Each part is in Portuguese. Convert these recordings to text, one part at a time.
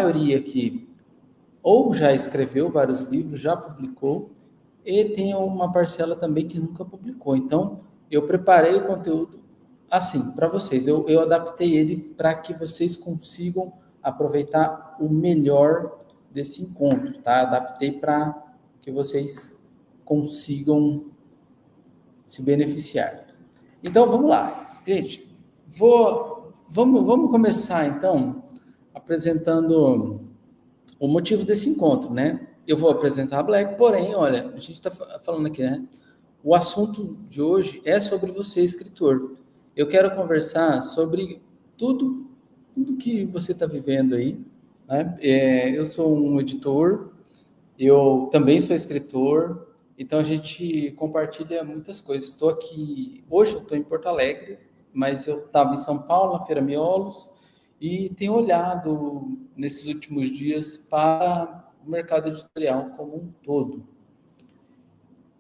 maioria aqui ou já escreveu vários livros, já publicou, e tem uma parcela também que nunca publicou. Então, eu preparei o conteúdo assim, para vocês. Eu adaptei ele para que vocês consigam aproveitar o melhor desse encontro, tá? Adaptei para que vocês consigam se beneficiar. Então, vamos lá. Gente, vamos começar, então, apresentando o motivo desse encontro, né? Eu vou apresentar a Black, porém, olha, a gente está falando aqui, né? O assunto de hoje é sobre você, escritor. Eu quero conversar sobre tudo que você está vivendo aí, né? Eu sou um editor, eu também sou escritor, então a gente compartilha muitas coisas. Estou aqui, hoje eu estou em Porto Alegre, mas eu estava em São Paulo, na Feira Miolos, e tenho olhado nesses últimos dias para o mercado editorial como um todo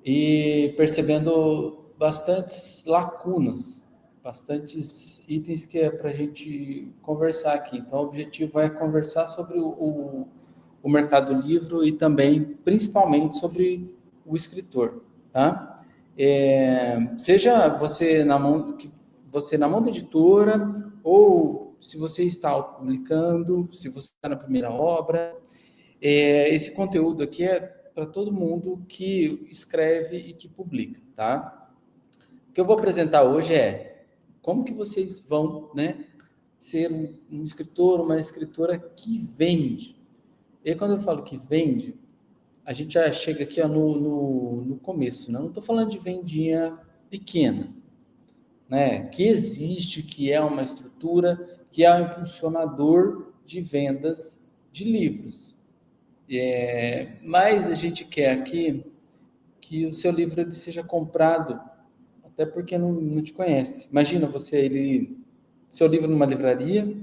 e percebendo bastantes lacunas, bastantes itens que é para a gente conversar aqui. Então, o objetivo é conversar sobre o mercado do livro e também, principalmente, sobre o escritor, tá? Seja você na mão da editora ou se você está publicando, se você está na primeira obra, esse conteúdo aqui é para todo mundo que escreve e que publica, tá? O que eu vou apresentar hoje é como que vocês vão, né, ser um escritor, uma escritora que vende. E quando eu falo que vende, a gente já chega aqui ó, no começo, né? Não estou falando de vendinha pequena, né? Que existe, que é uma estrutura, que é um impulsionador de vendas de livros. Mas a gente quer aqui que o seu livro ele seja comprado, até porque não te conhece. Imagina seu livro numa livraria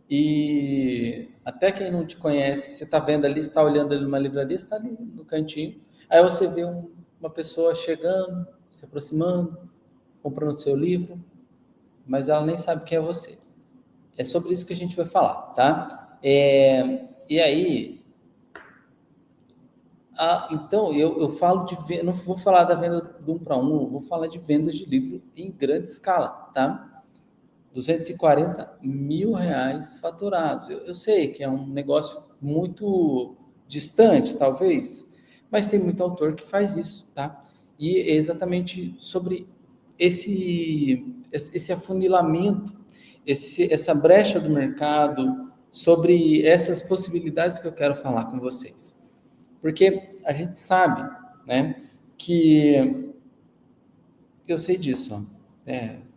e até quem não te conhece, você está vendo ali, está olhando ali numa livraria, está ali no cantinho. Aí você vê uma pessoa chegando, se aproximando, comprando seu livro, mas ela nem sabe quem é você. É sobre isso que a gente vai falar, tá? E aí, então, eu falo de venda, não vou falar da venda do 1 para 1, vou falar de vendas de livro em grande escala, tá? 240 mil reais faturados. Eu sei que é um negócio muito distante, talvez, mas tem muito autor que faz isso, tá? E é exatamente sobre esse afunilamento, essa brecha do mercado, sobre essas possibilidades que eu quero falar com vocês. Porque a gente sabe, né, que eu sei disso.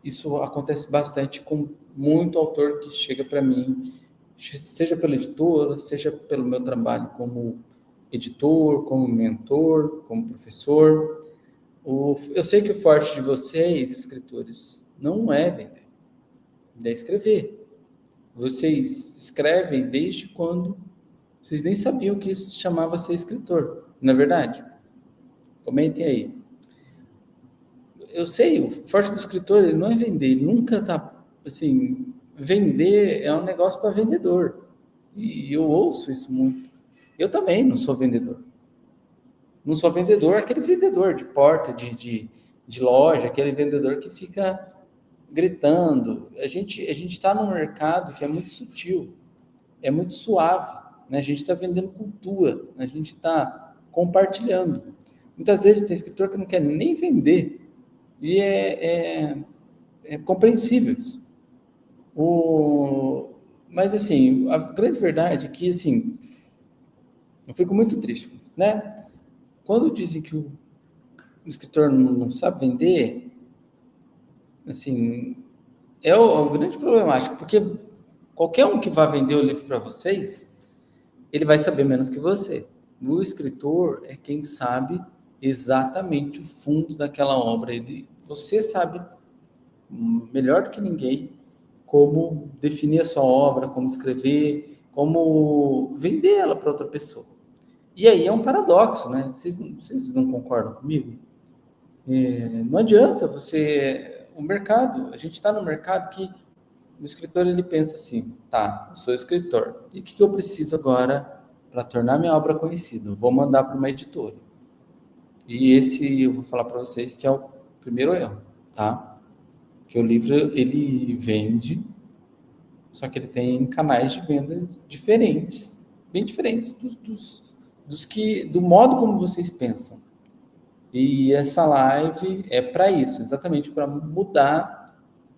Isso acontece bastante com muito autor que chega para mim, seja pela editora, seja pelo meu trabalho como editor, como mentor, como professor. Eu sei que o forte de vocês, escritores, não é vender, é escrever. Vocês escrevem desde quando vocês nem sabiam que isso se chamava ser escritor, não é verdade? Comentem aí. Eu sei, o forte do escritor ele não é vender, ele nunca tá assim, vender é um negócio para vendedor. E eu ouço isso muito. Eu também não sou vendedor. Não sou vendedor, aquele vendedor de porta, de loja, aquele vendedor que fica gritando. A gente está num mercado que é muito sutil, é muito suave, né? A gente está vendendo cultura, a gente está compartilhando. Muitas vezes tem escritor que não quer nem vender, e é compreensível isso. Mas, assim, a grande verdade é que, assim, eu fico muito triste com isso, né? Quando dizem que o escritor não sabe vender, assim, é o grande problemático, porque qualquer um que vá vender o livro para vocês, ele vai saber menos que você. O escritor é quem sabe exatamente o fundo daquela obra. Você sabe melhor do que ninguém como definir a sua obra, como escrever, como vender ela para outra pessoa. E aí é um paradoxo, né? Vocês não concordam comigo? Não adianta você... O mercado, a gente está no mercado que o escritor ele pensa assim, tá, eu sou escritor, e o que eu preciso agora para tornar minha obra conhecida? Eu vou mandar para uma editora. E esse eu vou falar para vocês que é o primeiro erro, tá? Que o livro ele vende, só que ele tem canais de venda diferentes, bem diferentes do modo como vocês pensam. E essa live é para isso, exatamente para mudar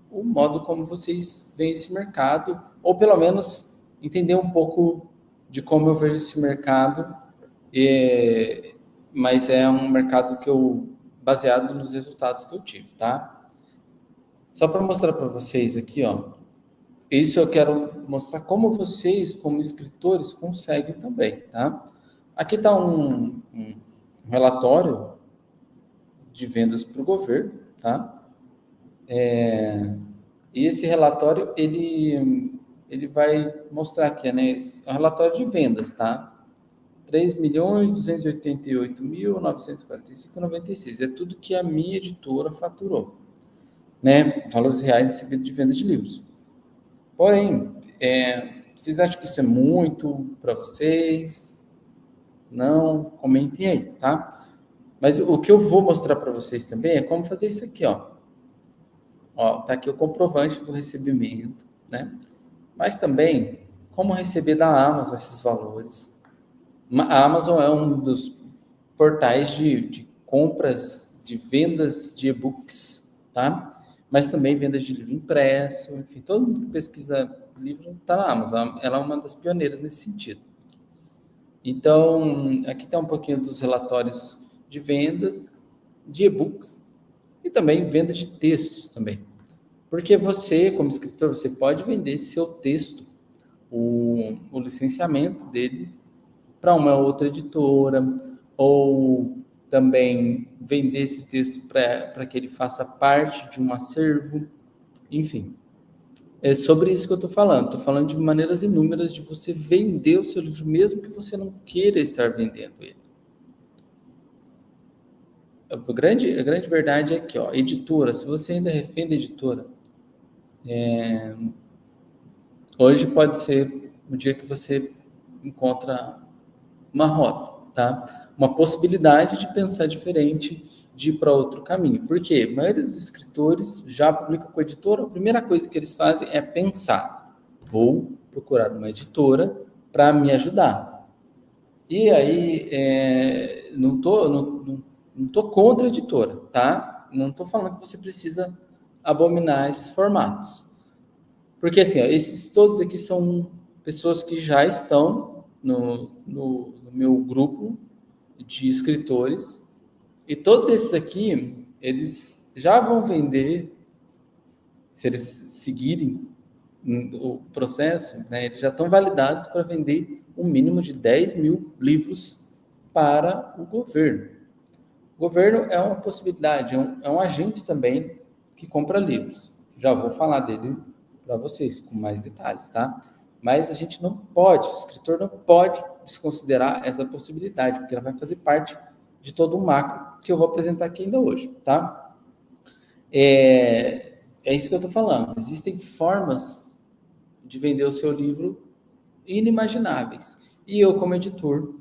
o modo como vocês veem esse mercado, ou pelo menos entender um pouco de como eu vejo esse mercado, mas é um mercado que eu baseado nos resultados que eu tive, tá? Só para mostrar para vocês aqui, ó, isso eu quero mostrar como vocês, como escritores, conseguem também, tá? Aqui está um relatório de vendas para o governo, tá? E esse relatório, ele vai mostrar aqui, né? É um relatório de vendas, tá? 3.288.945,96. É tudo que a minha editora faturou, né? Valores reais recebidos de venda de livros. Porém, vocês acham que isso é muito para vocês? Não? Comentem aí, tá? Mas o que eu vou mostrar para vocês também é como fazer isso aqui, ó. Ó, tá aqui o comprovante do recebimento, né? Mas também como receber da Amazon esses valores. A Amazon é um dos portais de compras, de vendas de e-books, tá? Mas também vendas de livro impresso, enfim, todo mundo que pesquisa livro está na Amazon. Ela é uma das pioneiras nesse sentido. Então, aqui está um pouquinho dos relatórios de vendas, de e-books e também venda de textos também. Porque você, como escritor, você pode vender seu texto, o licenciamento dele, para uma outra editora, ou também vender esse texto para que ele faça parte de um acervo, enfim. É sobre isso que eu estou falando. Estou falando de maneiras inúmeras de você vender o seu livro, mesmo que você não queira estar vendendo ele. A grande verdade é que, ó, editora, se você ainda é refém da editora, hoje pode ser o dia que você encontra uma rota, tá? Uma possibilidade de pensar diferente, de ir para outro caminho. Por quê? A maioria dos escritores já publica com a editora, a primeira coisa que eles fazem é pensar, vou procurar uma editora para me ajudar. E aí, não tô contra a editora, tá? Não tô falando que você precisa abominar esses formatos. Porque, assim, ó, esses todos aqui são pessoas que já estão no meu grupo de escritores, e todos esses aqui, eles já vão vender, se eles seguirem o processo, né, eles já estão validados para vender um mínimo de 10 mil livros para o governo. O governo é uma possibilidade, é um agente também que compra livros. Já vou falar dele para vocês com mais detalhes, tá? Mas a gente não pode, o escritor não pode desconsiderar essa possibilidade, porque ela vai fazer parte de todo um macro que eu vou apresentar aqui ainda hoje, tá? É isso que eu estou falando. Existem formas de vender o seu livro inimagináveis. E eu, como editor,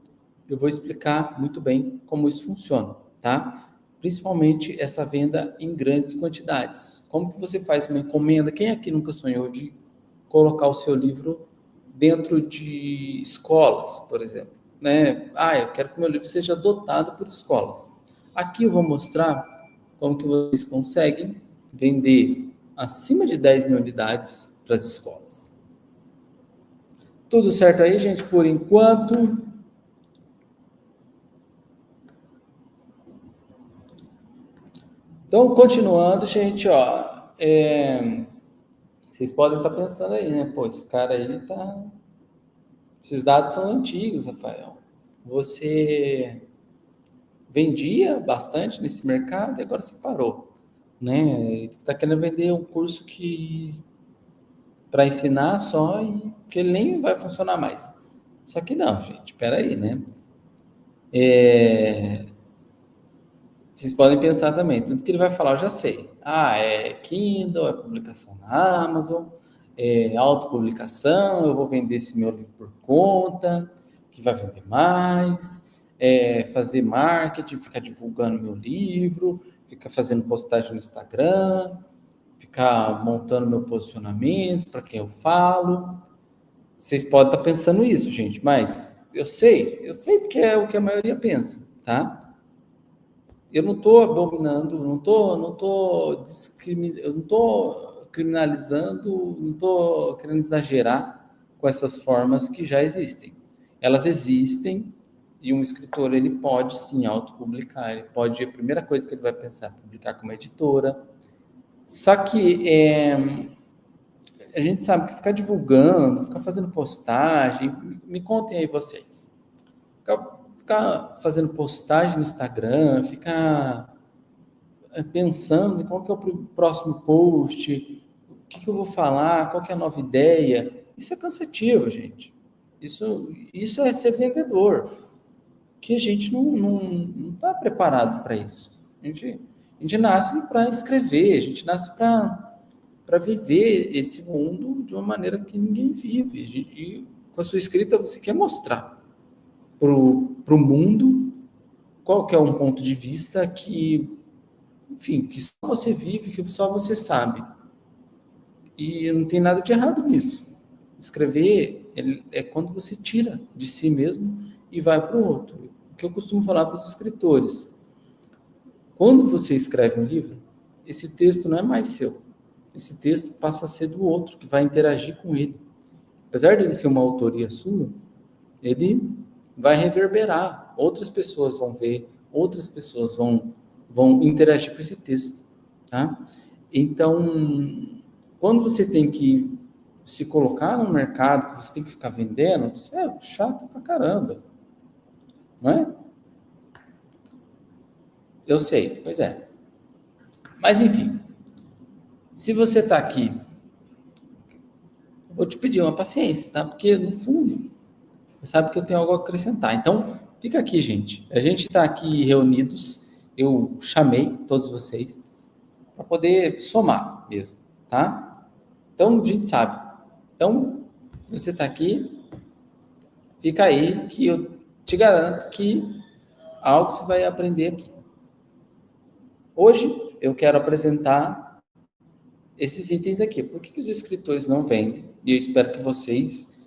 eu vou explicar muito bem como isso funciona, tá? Principalmente essa venda em grandes quantidades. Como que você faz uma encomenda? Quem aqui nunca sonhou de colocar o seu livro dentro de escolas, por exemplo, né? Eu quero que o meu livro seja adotado por escolas. Aqui eu vou mostrar como que vocês conseguem vender acima de 10 mil unidades para as escolas. Tudo certo aí, gente, por enquanto? Então, continuando, gente, ó, vocês podem estar pensando aí, né? Pô, esse cara aí tá... Esses dados são antigos, Rafael. Você vendia bastante nesse mercado e agora você parou, né? Está querendo vender um curso que para ensinar só e que ele nem vai funcionar mais. Só que não, gente, espera aí, né? Vocês podem pensar também, tudo que ele vai falar eu já sei. É Kindle, é publicação na Amazon, autopublicação, eu vou vender esse meu livro por conta, que vai vender mais, fazer marketing, ficar divulgando meu livro, ficar fazendo postagem no Instagram, ficar montando meu posicionamento para quem eu falo. Vocês podem estar pensando isso, gente, mas eu sei porque é o que a maioria pensa, tá? Eu não estou abominando, não estou criminalizando, não estou querendo exagerar com essas formas que já existem. Elas existem e um escritor ele pode sim autopublicar, ele pode, a primeira coisa que ele vai pensar é publicar como editora. Só que a gente sabe que ficar divulgando, ficar fazendo postagem, me contem aí vocês. Ficar fazendo postagem no Instagram, ficar pensando em qual que é o próximo post, o que eu vou falar, qual que é a nova ideia. Isso é cansativo, gente. Isso é ser vendedor, que a gente não está preparado para isso. A gente nasce para escrever, a gente nasce para viver esse mundo de uma maneira que ninguém vive. E com a sua escrita você quer mostrar para o mundo qual que é um ponto de vista que, enfim, que só você vive, que só você sabe. E não tem nada de errado nisso. Escrever é quando você tira de si mesmo e vai para o outro. O que eu costumo falar para os escritores: quando você escreve um livro, esse texto não é mais seu. Esse texto passa a ser do outro, que vai interagir com ele. Apesar de ele ser uma autoria sua, ele vai reverberar. Outras pessoas vão ver, outras pessoas vão interagir com esse texto. Tá? Então, quando você tem que se colocar no mercado, que você tem que ficar vendendo, você é chato pra caramba. Não é? Eu sei, pois é. Mas, enfim, se você está aqui, eu vou te pedir uma paciência, tá? Porque, no fundo, você sabe que eu tenho algo a acrescentar. Então, fica aqui, gente. A gente está aqui reunidos. Eu chamei todos vocês para poder somar mesmo, tá? Então, a gente sabe. Então, se você está aqui, fica aí que eu te garanto que algo você vai aprender aqui. Hoje, eu quero apresentar esses itens aqui. Por que os escritores não vendem? E eu espero que vocês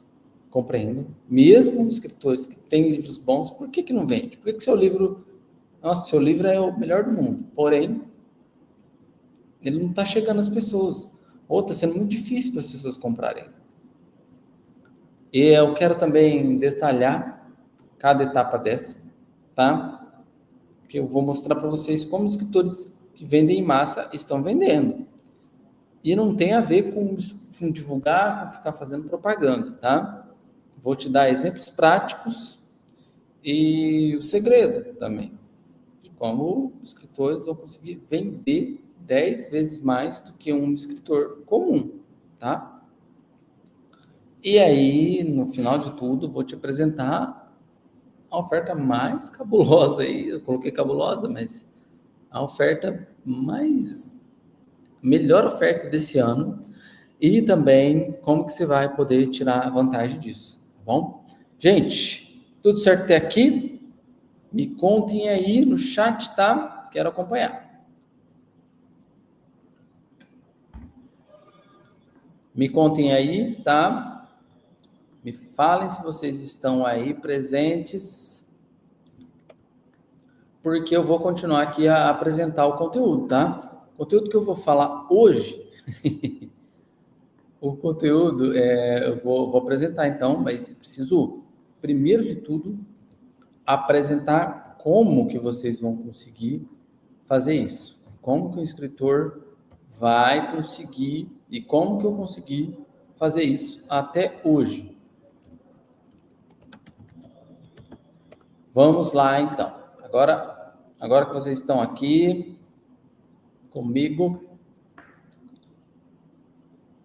compreendam. Mesmo os escritores que têm livros bons, por que não vende? Por que seu livro... Nossa, seu livro é o melhor do mundo. Porém, ele não está chegando às pessoas. Ou está sendo muito difícil para as pessoas comprarem. E eu quero também detalhar cada etapa dessa, tá? Porque eu vou mostrar para vocês como os escritores que vendem em massa estão vendendo. E não tem a ver com divulgar, com ficar fazendo propaganda, tá? Vou te dar exemplos práticos e o segredo também, de como os escritores vão conseguir vender 10 vezes mais do que um escritor comum, tá? E aí, no final de tudo, vou te apresentar a oferta mais cabulosa aí, eu coloquei cabulosa, mas a oferta melhor oferta desse ano, e também como que você vai poder tirar vantagem disso, tá bom? Gente, tudo certo até aqui? Me contem aí no chat, tá? Quero acompanhar. Me contem aí, tá? Me falem se vocês estão aí presentes, porque eu vou continuar aqui a apresentar o conteúdo, tá? O conteúdo que eu vou falar hoje, o conteúdo eu vou apresentar então, mas preciso, primeiro de tudo, apresentar como que vocês vão conseguir fazer isso. Como que o escritor vai conseguir e como que eu consegui fazer isso até hoje. Vamos lá, então. Agora que vocês estão aqui comigo,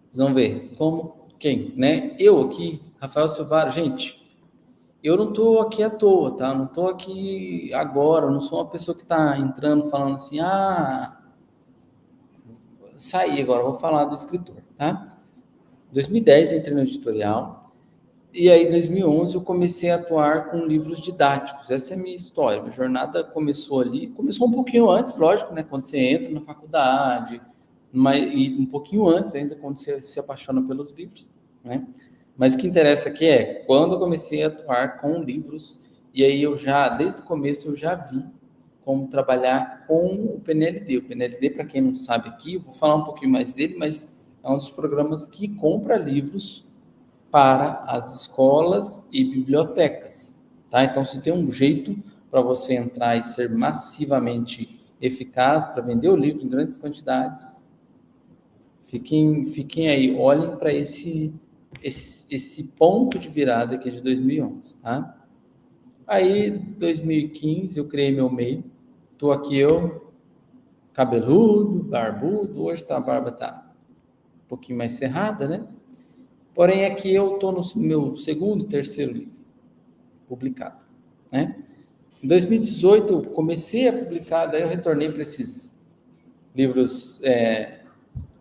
vocês vão ver como, quem, né? Eu aqui, Rafael Silvaro, gente, eu não estou aqui à toa, tá? Não estou aqui agora, não sou uma pessoa que está entrando falando assim, saí agora, vou falar do escritor, tá? Em 2010 entrei no editorial, e aí em 2011 eu comecei a atuar com livros didáticos. Essa é a minha história. Minha jornada começou ali, começou um pouquinho antes, lógico, né? Quando você entra na faculdade, e um pouquinho antes ainda, quando você se apaixona pelos livros, né? Mas o que interessa aqui é quando eu comecei a atuar com livros, e aí desde o começo, eu já vi como trabalhar com o PNLD. O PNLD, para quem não sabe aqui, eu vou falar um pouquinho mais dele, mas é um dos programas que compra livros para as escolas e bibliotecas, tá? Então, se tem um jeito para você entrar e ser massivamente eficaz para vender o livro em grandes quantidades, fiquem aí, olhem para esse ponto de virada aqui de 2011, tá? Aí, 2015, eu criei meu MEI, tô aqui eu, cabeludo, barbudo, hoje a barba tá um pouquinho mais cerrada, né? Porém, aqui eu estou no meu segundo, terceiro livro publicado, né? Em 2018, eu comecei a publicar, daí eu retornei para esses livros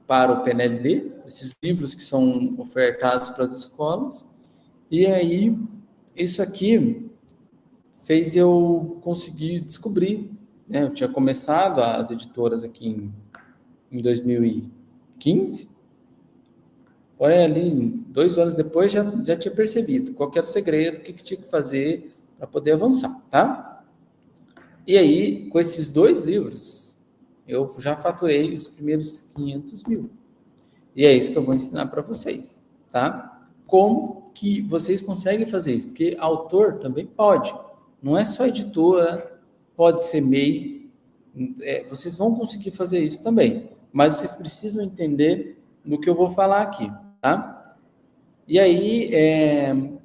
para o PNLD, esses livros que são ofertados para as escolas, e aí isso aqui fez eu conseguir descobrir, né? Eu tinha começado as editoras aqui em 2015, porém, ali, 2 anos depois, já tinha percebido qual era o segredo, o que tinha que fazer para poder avançar, tá? E aí, com esses 2 livros, eu já faturei os primeiros 500 mil. E é isso que eu vou ensinar para vocês, tá? Como que vocês conseguem fazer isso? Porque autor também pode. Não é só editora, pode ser MEI. Vocês vão conseguir fazer isso também. Mas vocês precisam entender do que eu vou falar aqui, tá? E aí,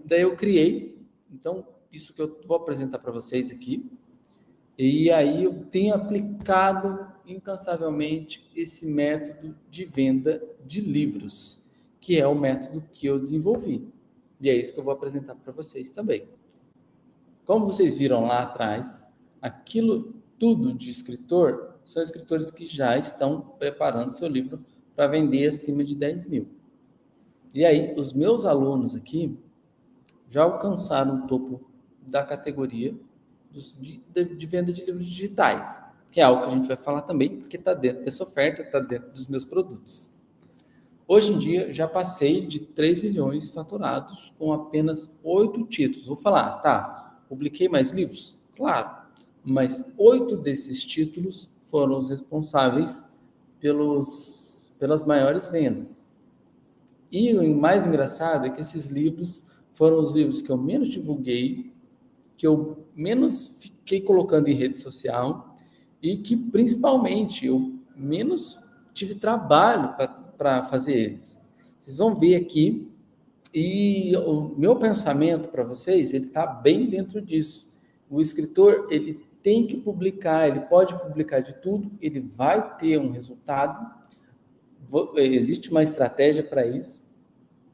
daí eu criei, então, isso que eu vou apresentar para vocês aqui, e aí eu tenho aplicado incansavelmente esse método de venda de livros, que é o método que eu desenvolvi, e é isso que eu vou apresentar para vocês também. Como vocês viram lá atrás, aquilo tudo de escritor, são escritores que já estão preparando seu livro para vender acima de 10 mil. E aí, os meus alunos aqui já alcançaram o topo da categoria de venda de livros digitais, que é algo que a gente vai falar também, porque está dentro dessa oferta, está dentro dos meus produtos. Hoje em dia, já passei de 3 milhões faturados com apenas 8 títulos. Vou falar, tá, publiquei mais livros? Claro, mas 8 desses títulos foram os responsáveis pelas maiores vendas. E o mais engraçado é que esses livros foram os livros que eu menos divulguei, que eu menos fiquei colocando em rede social e que, principalmente, eu menos tive trabalho para fazer eles. Vocês vão ver aqui, e o meu pensamento para vocês, ele está bem dentro disso. O escritor, ele tem que publicar, ele pode publicar de tudo, ele vai ter um resultado, existe uma estratégia para isso,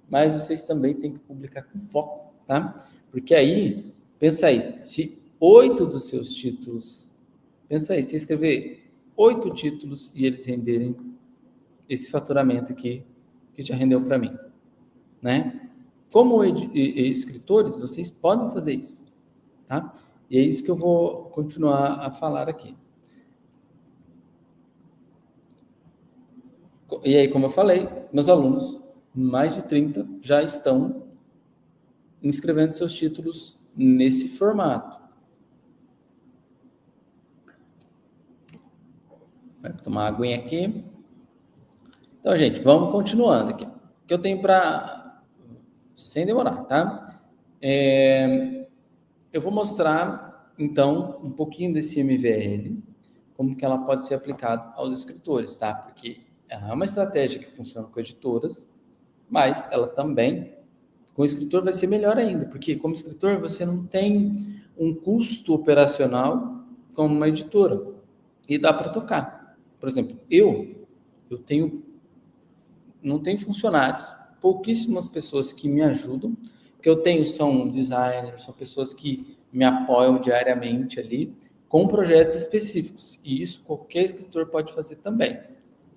mas vocês também têm que publicar com foco, tá? Porque aí, pensa aí, se 8 dos seus títulos, pensa aí, se escrever 8 títulos e eles renderem esse faturamento aqui, que já rendeu para mim, né? Como escritores, vocês podem fazer isso, tá? E é isso que eu vou continuar a falar aqui. E aí, como eu falei, meus alunos, mais de 30, já estão inscrevendo seus títulos nesse formato. Vou tomar uma aguinha aqui. Então, gente, vamos continuando aqui. O que eu tenho para... Sem demorar, tá? Eu vou mostrar, então, um pouquinho desse MVL, como que ela pode ser aplicada aos escritores, tá? Porque ela é uma estratégia que funciona com editoras, mas ela também, com o escritor, vai ser melhor ainda, porque como escritor você não tem um custo operacional como uma editora, e dá para tocar. Por exemplo, eu não tenho funcionários, pouquíssimas pessoas que me ajudam, que eu tenho são designers, são pessoas que me apoiam diariamente ali, com projetos específicos, e isso qualquer escritor pode fazer também,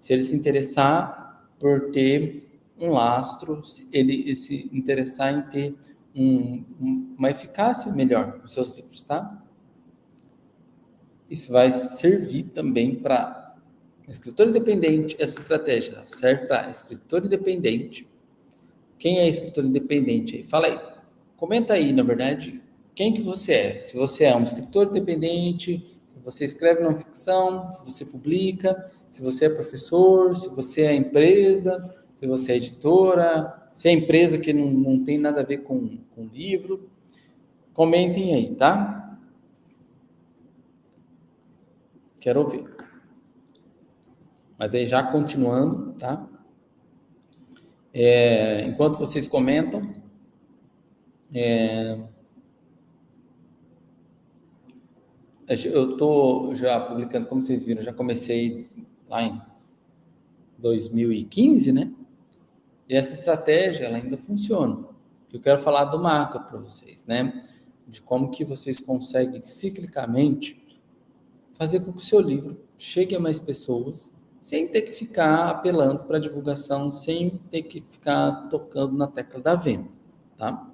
se ele se interessar por ter um lastro, ele se interessar em ter uma eficácia melhor nos seus livros, tá? Isso vai servir também para escritor independente. Essa estratégia serve para escritor independente. Quem é escritor independente aí? Fala aí. Comenta aí, na verdade, quem que você é. Se você é um escritor independente, se você escreve não ficção, se você publica, se você é professor, se você é empresa, se você é editora, se é empresa que não tem nada a ver com livro. Comentem aí, tá? Quero ouvir. Mas aí já continuando, tá? Enquanto vocês comentam, eu estou já publicando, como vocês viram, já comecei lá em 2015, né? E essa estratégia, ela ainda funciona. Eu quero falar do macro para vocês, né? De como que vocês conseguem ciclicamente fazer com que o seu livro chegue a mais pessoas, sem ter que ficar apelando para divulgação, sem ter que ficar tocando na tecla da venda, tá?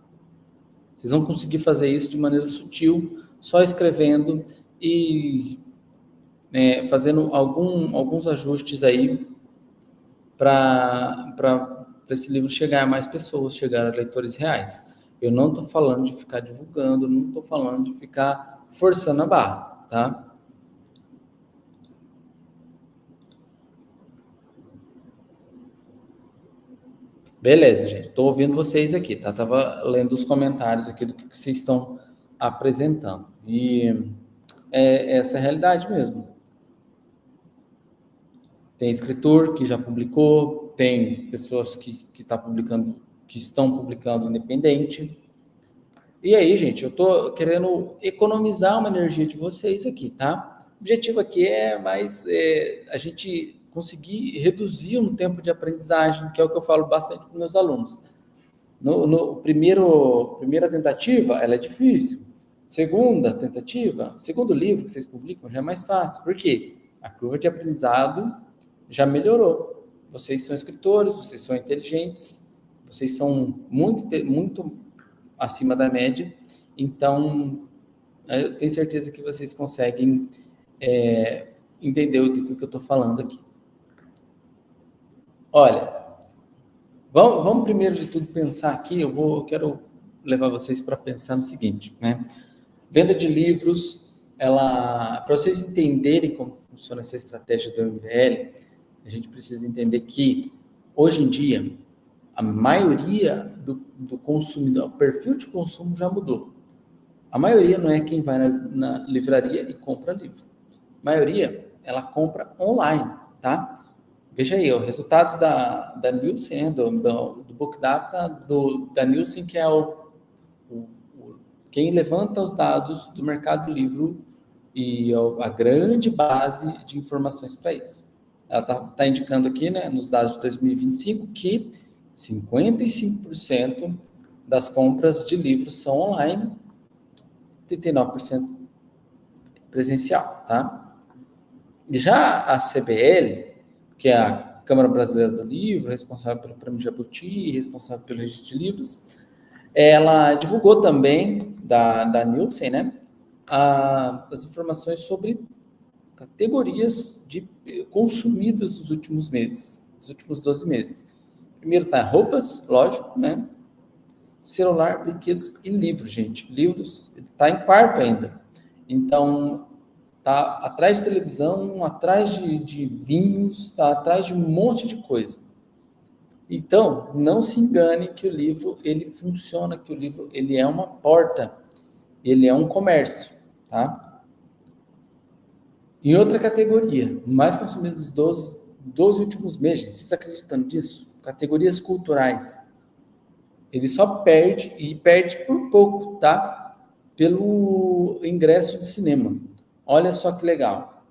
Vocês vão conseguir fazer isso de maneira sutil, só escrevendo e fazendo alguns ajustes aí para esse livro chegar a mais pessoas, chegar a leitores reais. Eu não estou falando de ficar divulgando, não estou falando de ficar forçando a barra, tá? Beleza, gente. Estou ouvindo vocês aqui, tá? Tava lendo os comentários aqui do que vocês estão apresentando. E essa é a realidade mesmo. Tem escritor que já publicou, tem pessoas que estão publicando independente. E aí, gente, eu estou querendo economizar uma energia de vocês aqui, tá? O objetivo aqui é a gente conseguir reduzir um tempo de aprendizagem, que é o que eu falo bastante para meus alunos. Primeira tentativa, ela é difícil. Segunda tentativa, segundo livro que vocês publicam já é mais fácil. Por quê? A curva de aprendizado já melhorou. Vocês são escritores, vocês são inteligentes, vocês são muito acima da média. Então, eu tenho certeza que vocês conseguem entender do que eu estou falando aqui. Olha, vamos primeiro de tudo pensar aqui, eu quero levar vocês para pensar no seguinte, né? Venda de livros, para vocês entenderem como funciona essa estratégia do MBL, a gente precisa entender que, hoje em dia, a maioria do consumidor, o perfil de consumo já mudou. A maioria não é quem vai na livraria e compra livro. A maioria, ela compra online, tá? Veja aí, os resultados da Nielsen, do Book Data, da Nielsen, que é quem levanta os dados do mercado livre e a grande base de informações para isso. Ela tá indicando aqui, né, nos dados de 2025, que 55% das compras de livros são online, 39% presencial, tá? E já a CBL, que é a Câmara Brasileira do Livro, responsável pelo Prêmio Jabuti, responsável pelo registro de livros, ela divulgou também, da Nielsen, né, as informações sobre categorias consumidas nos últimos meses, nos últimos 12 meses. Primeiro está roupas, lógico, né? Celular, brinquedos e livros, gente. Livros, está em quarto ainda. Então, está atrás de televisão, atrás de vinhos, está atrás de um monte de coisa. Então, não se engane que o livro, ele funciona, que o livro, ele é uma porta, ele é um comércio, tá? Em outra categoria, mais consumidos dos 12 últimos meses, vocês acreditam nisso? Categorias culturais. Ele só perde, e perde por pouco, tá? Pelo ingresso de cinema. Olha só que legal.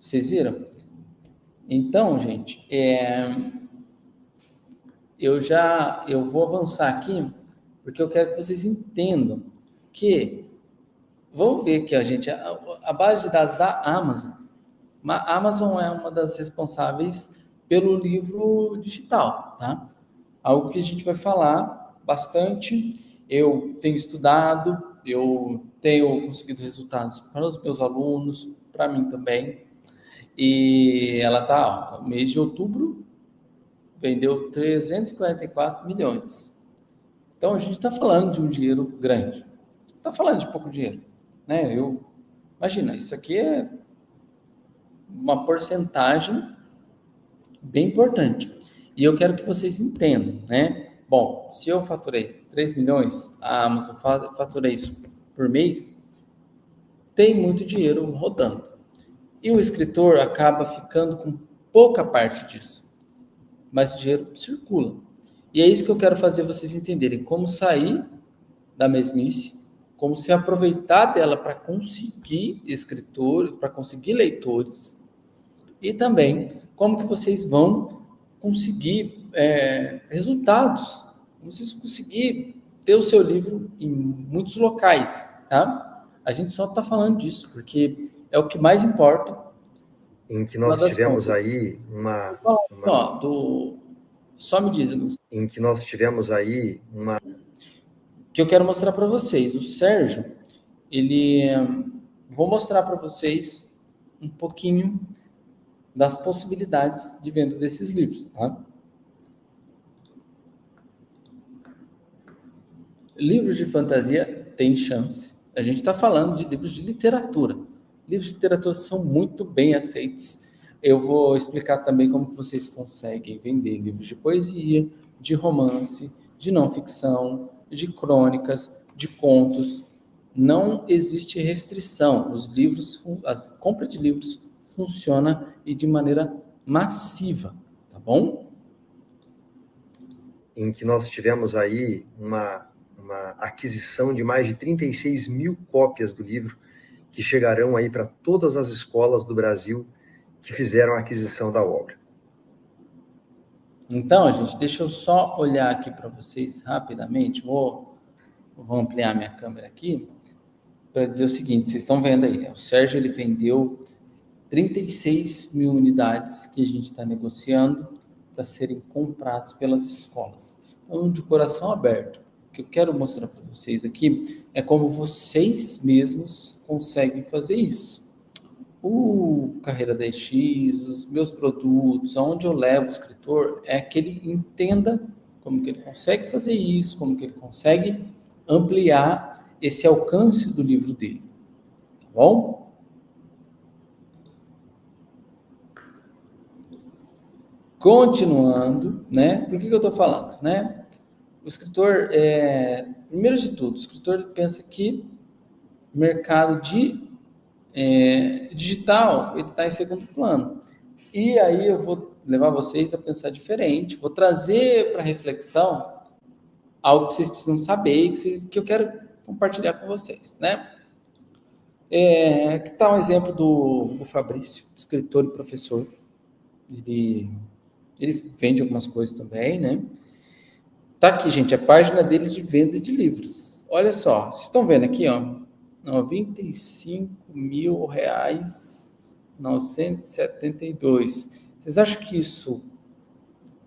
Vocês viram? Então, gente, eu vou avançar aqui, porque eu quero que vocês entendam que, vamos ver que a base de dados da Amazon A Amazon é uma das responsáveis pelo livro digital, tá? Algo que a gente vai falar bastante. Eu tenho estudado, eu tenho conseguido resultados para os meus alunos, para mim também. E ela tá, ó, no mês de outubro, vendeu 344 milhões. Então a gente está falando de um dinheiro grande. Está falando de pouco dinheiro, né? Imagina, isso aqui é uma porcentagem bem importante. E eu quero que vocês entendam, né? Bom, se eu faturei 3 milhões, a Amazon fatura isso por mês, tem muito dinheiro rodando. E o escritor acaba ficando com pouca parte disso, mas o dinheiro circula. E é isso que eu quero fazer vocês entenderem, como sair da mesmice, como se aproveitar dela para conseguir escritores, para conseguir leitores, e também como que vocês vão conseguir resultados, como vocês conseguir ter o seu livro em muitos locais, tá? A gente só está falando disso porque é o que mais importa. Em que nós tivemos aí uma só me diz, em que nós tivemos aí uma que eu quero mostrar para vocês. O Sérgio, vou mostrar para vocês um pouquinho das possibilidades de venda desses livros, tá? Livros de fantasia tem chance. A gente está falando de livros de literatura. Livros de literatura são muito bem aceitos. Eu vou explicar também como que vocês conseguem vender livros de poesia, de romance, de não ficção, de crônicas, de contos. Não existe restrição. A compra de livros funciona e de maneira massiva, tá bom? Em que nós tivemos aí uma aquisição de mais de 36 mil cópias do livro, que chegarão aí para todas as escolas do Brasil que fizeram a aquisição da obra. Então, gente, deixa eu só olhar aqui para vocês rapidamente. Vou ampliar minha câmera aqui para dizer o seguinte: vocês estão vendo aí, né? O Sérgio ele vendeu 36 mil unidades que a gente está negociando para serem comprados pelas escolas. Então, de coração aberto, o que eu quero mostrar para vocês aqui é como vocês mesmos conseguem fazer isso. O Carreira 10X, os meus produtos, aonde eu levo o escritor, é que ele entenda como que ele consegue fazer isso, como que ele consegue ampliar esse alcance do livro dele. Tá bom? Continuando, né? Por que eu estou falando, né? O escritor, primeiro de tudo, o escritor pensa que o mercado digital ele está em segundo plano. E aí eu vou levar vocês a pensar diferente, vou trazer para reflexão algo que vocês precisam saber, que eu quero compartilhar com vocês, né? Que tal um exemplo do Fabrício, escritor e professor. Ele vende algumas coisas também, né? Tá aqui, gente, a página dele de venda de livros. Olha só, vocês estão vendo aqui, ó, R$ 95.972. Vocês acham que isso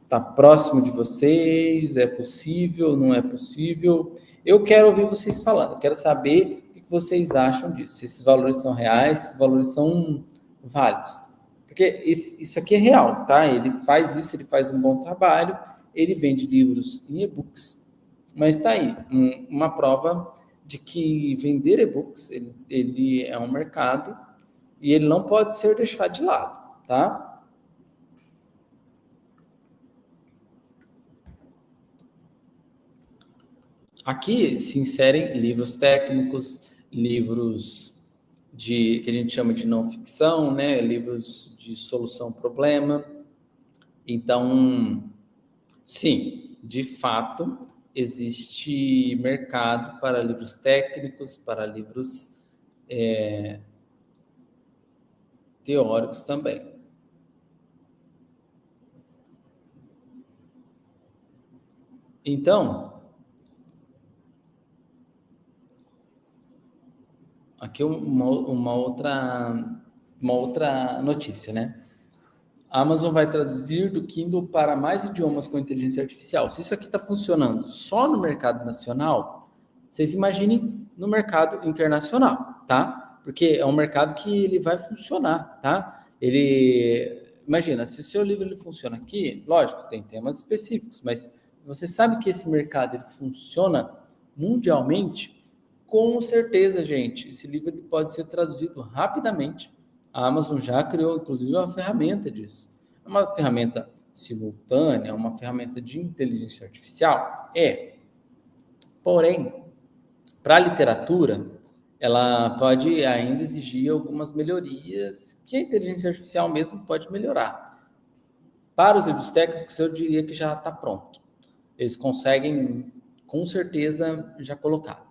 está próximo de vocês? É possível? Não é possível? Eu quero ouvir vocês falando. Eu quero saber o que vocês acham disso. Se esses valores são reais, se esses valores são válidos. Porque isso aqui é real, tá? Ele faz isso, ele faz um bom trabalho, ele vende livros em e-books, mas está aí uma prova de que vender e-books ele é um mercado e ele não pode ser deixado de lado, tá? Aqui se inserem livros técnicos, livros que a gente chama de não ficção, né? Livros de solução problema. Então, sim, de fato, existe mercado para livros técnicos, para livros teóricos também. Então, aqui uma outra uma outra notícia, né? A Amazon vai traduzir do Kindle para mais idiomas com inteligência artificial. Se isso aqui está funcionando só no mercado nacional, vocês imaginem no mercado internacional, tá? Porque é um mercado que ele vai funcionar, tá? Imagina, se o seu livro ele funciona aqui, lógico, tem temas específicos, mas você sabe que esse mercado ele funciona mundialmente? Com certeza, gente, esse livro ele pode ser traduzido rapidamente. A Amazon já criou, inclusive, uma ferramenta disso. É uma ferramenta simultânea, uma ferramenta de inteligência artificial? É. Porém, para a literatura, ela pode ainda exigir algumas melhorias que a inteligência artificial mesmo pode melhorar. Para os livros técnicos, eu diria que já está pronto. Eles conseguem, com certeza, já colocar.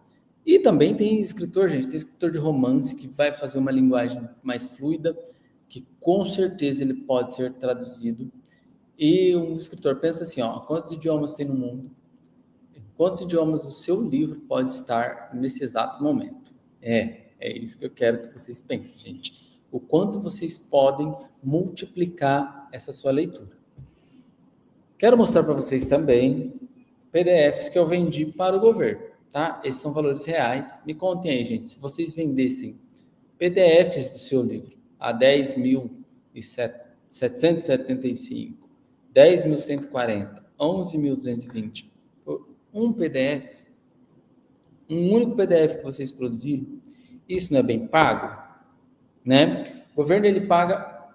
E também tem escritor, gente, tem escritor de romance que vai fazer uma linguagem mais fluida, que com certeza ele pode ser traduzido. E um escritor pensa assim, ó, quantos idiomas tem no mundo? Quantos idiomas o seu livro pode estar nesse exato momento? É isso que eu quero que vocês pensem, gente. O quanto vocês podem multiplicar essa sua leitura. Quero mostrar para vocês também PDFs que eu vendi para o governo, tá? Esses são valores reais. Me contem aí, gente, se vocês vendessem PDFs do seu livro a 10.775, 10.140, 11.220, um PDF, um único PDF que vocês produziram, isso não é bem pago? Né? O governo ele paga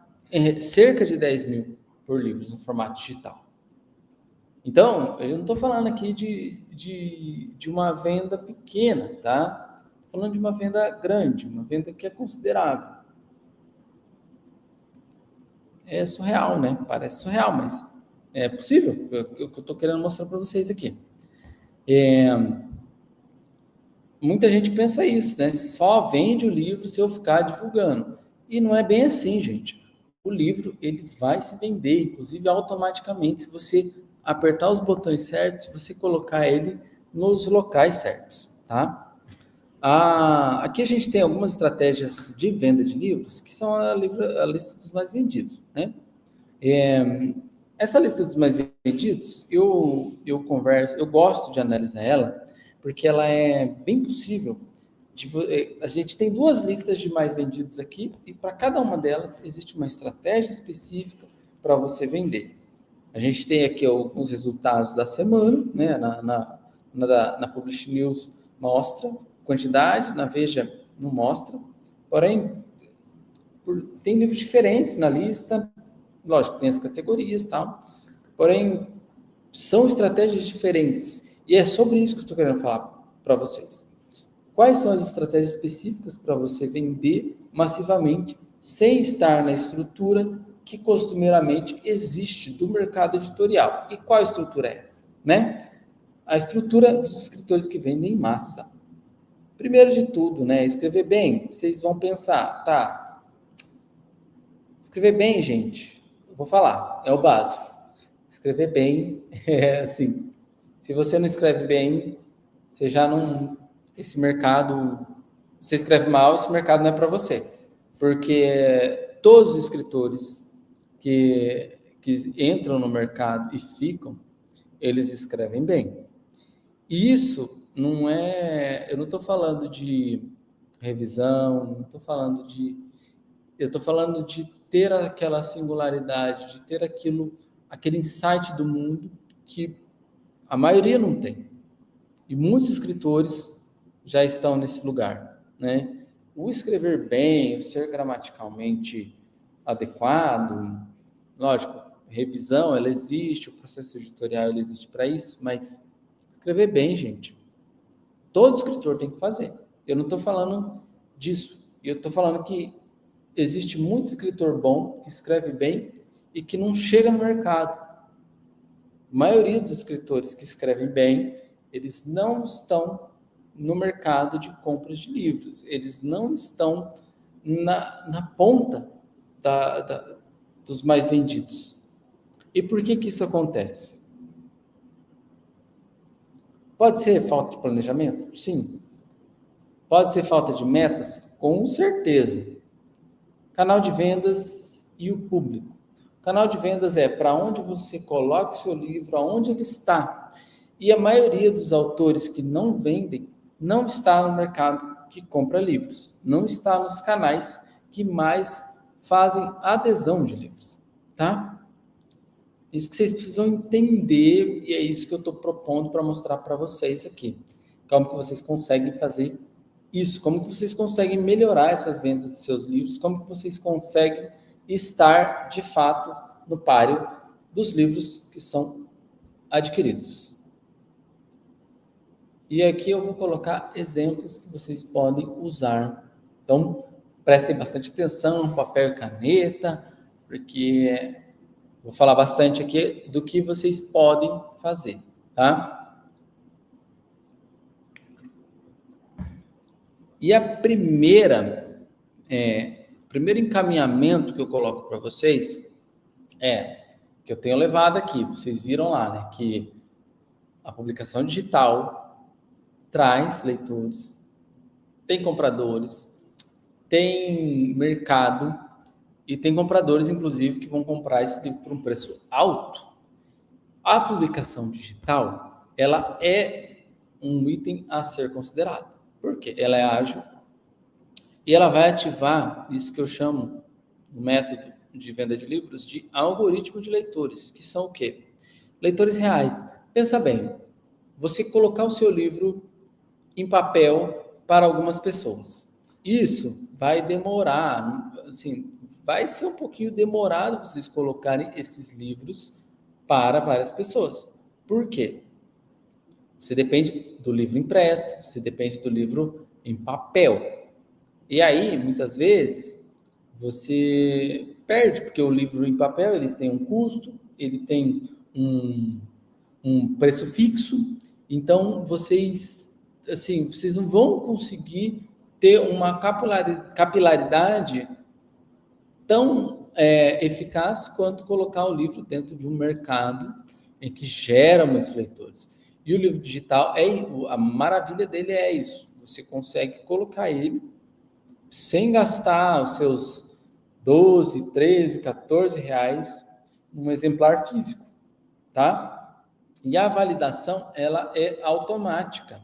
cerca de 10 mil por livros no formato digital. Então, eu não estou falando aqui de uma venda pequena, tá? Estou falando de uma venda grande, uma venda que é considerável. É surreal, né? Parece surreal, mas é possível. O que eu estou querendo mostrar para vocês aqui. Muita gente pensa isso, né? Só vende o livro se eu ficar divulgando. E não é bem assim, gente. O livro, ele vai se vender, inclusive automaticamente, se você apertar os botões certos, se você colocar ele nos locais certos, tá? Aqui a gente tem algumas estratégias de venda de livros, que são a lista dos mais vendidos, né? Essa lista dos mais vendidos, eu gosto de analisar ela, porque ela é bem possível. A gente tem duas listas de mais vendidos aqui, e para cada uma delas existe uma estratégia específica para você vender. A gente tem aqui alguns resultados da semana, né? Na Publish News mostra quantidade, na Veja não mostra, porém tem livros diferentes na lista, lógico, tem as categorias e tal, porém são estratégias diferentes, e é sobre isso que eu estou querendo falar para vocês. Quais são as estratégias específicas para você vender massivamente sem estar na estrutura que costumeiramente existe do mercado editorial? E qual estrutura é essa? Né? A estrutura dos escritores que vendem em massa. Primeiro de tudo, né, escrever bem. Vocês vão pensar, tá, escrever bem, gente, eu vou falar, é o básico. Escrever bem é assim, se você não escreve bem, você já não... Esse mercado, você escreve mal, esse mercado não é para você. Porque todos os escritores que entram no mercado e ficam, eles escrevem bem. E isso não é... Eu não estou falando de revisão, não estou falando de... Eu estou falando de ter aquela singularidade, de ter aquele insight do mundo que a maioria não tem. E muitos escritores já estão nesse lugar, né? O escrever bem, o ser gramaticalmente adequado, lógico, revisão, ela existe, o processo editorial, ele existe para isso, mas escrever bem, gente, todo escritor tem que fazer. Eu não estou falando disso. Eu estou falando que existe muito escritor bom, que escreve bem e que não chega no mercado. A maioria dos escritores que escrevem bem, eles não estão no mercado de compras de livros. Eles não estão na ponta dos mais vendidos. E por que isso acontece? Pode ser falta de planejamento? Sim. Pode ser falta de metas? Com certeza. Canal de vendas e o público. O canal de vendas é para onde você coloca o seu livro, aonde ele está. E a maioria dos autores que não vendem não está no mercado que compra livros, não está nos canais que mais fazem adesão de livros, tá? Isso que vocês precisam entender e é isso que eu estou propondo para mostrar para vocês aqui. Como que vocês conseguem fazer isso, como que vocês conseguem melhorar essas vendas dos seus livros, como que vocês conseguem estar, de fato, no páreo dos livros que são adquiridos. E aqui eu vou colocar exemplos que vocês podem usar. Então, prestem bastante atenção, papel e caneta, porque vou falar bastante aqui do que vocês podem fazer, tá? E o primeiro encaminhamento que eu coloco para vocês que eu tenho levado aqui. Vocês viram lá, né, que a publicação digital traz leitores, tem compradores, tem mercado e tem compradores, inclusive, que vão comprar esse livro por um preço alto. A publicação digital, ela é um item a ser considerado. Por quê? Ela é ágil e ela vai ativar isso que eu chamo, no método de venda de livros, de algoritmo de leitores, que são o quê? Leitores reais. Pensa bem, você colocar o seu livro em papel para algumas pessoas. Isso vai demorar, assim, vai ser um pouquinho demorado vocês colocarem esses livros para várias pessoas. Por quê? Você depende do livro impresso, você depende do livro em papel. E aí, muitas vezes, você perde, porque o livro em papel ele tem um custo, ele tem um preço fixo, então vocês não vão conseguir ter uma capilaridade tão eficaz quanto colocar o livro dentro de um mercado em que gera muitos leitores. E o livro digital, a maravilha dele é isso, você consegue colocar ele sem gastar os seus 12, 13, 14 reais num exemplar físico, tá? E a validação, ela é automática.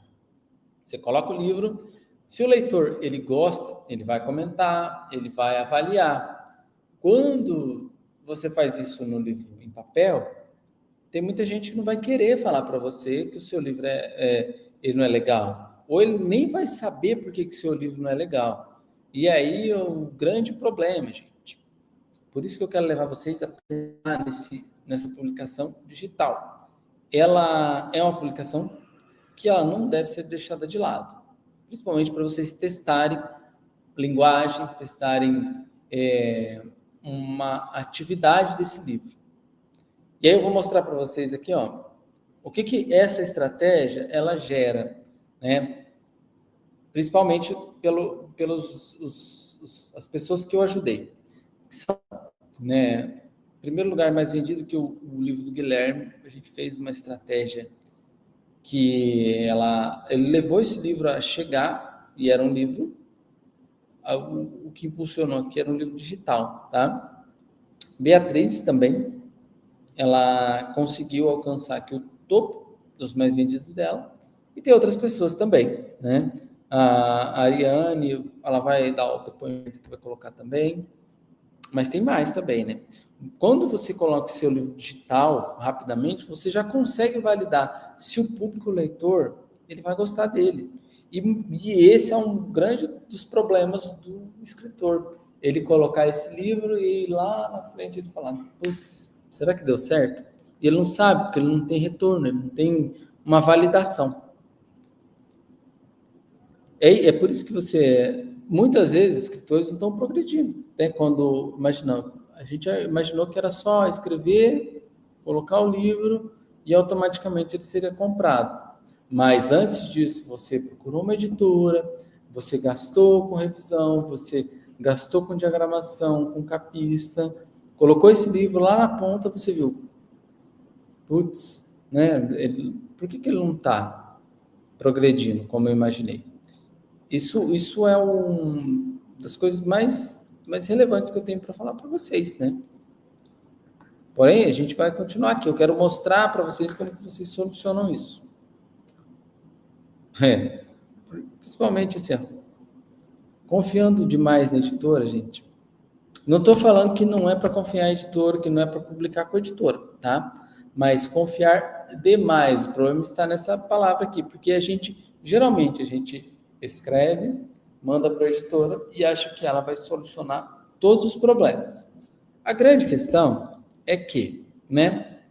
Você coloca o livro, se o leitor ele gosta, ele vai comentar, ele vai avaliar. Quando você faz isso no livro em papel, tem muita gente que não vai querer falar para você que o seu livro ele não é legal. Ou ele nem vai saber por que o seu livro não é legal. E aí é o grande problema, gente. Por isso que eu quero levar vocês a pensar nessa publicação digital. Ela é uma publicação que ela não deve ser deixada de lado. Principalmente para vocês testarem linguagem, testarem uma atividade desse livro. E aí eu vou mostrar para vocês aqui, o que essa estratégia ela gera, né? Principalmente as pessoas que eu ajudei, que são, né, em primeiro lugar, mais vendido que o livro do Guilherme. A gente fez uma estratégia que ele levou esse livro a chegar, e era um livro, o que impulsionou aqui era um livro digital, tá? Beatriz também, ela conseguiu alcançar aqui o topo dos mais vendidos dela, e tem outras pessoas também, né? A Ariane, ela vai dar o depoimento que vai colocar também, mas tem mais também, né? Quando você coloca o seu livro digital rapidamente, você já consegue validar se o público leitor ele vai gostar dele. E esse é um grande dos problemas do escritor. Ele colocar esse livro e lá na frente ele falar, putz, será que deu certo? E ele não sabe, porque ele não tem retorno, ele não tem uma validação. É por isso que muitas vezes, escritores não estão progredindo. Né? A gente imaginou que era só escrever, colocar o livro e automaticamente ele seria comprado. Mas antes disso, você procurou uma editora, você gastou com revisão, você gastou com diagramação, com capista, colocou esse livro lá na ponta, você viu, putz, né? Por que ele não está progredindo como eu imaginei? Isso é uma das coisas mais mais relevantes que eu tenho para falar para vocês, né? Porém, a gente vai continuar aqui. Eu quero mostrar para vocês como que vocês solucionam isso. Principalmente assim, ó, confiando demais na editora, gente. Não estou falando que não é para confiar em editora, que não é para publicar com a editora, tá? Mas confiar demais, o problema está nessa palavra aqui, porque geralmente a gente escreve, manda para a editora e acha que ela vai solucionar todos os problemas. A grande questão é que, né,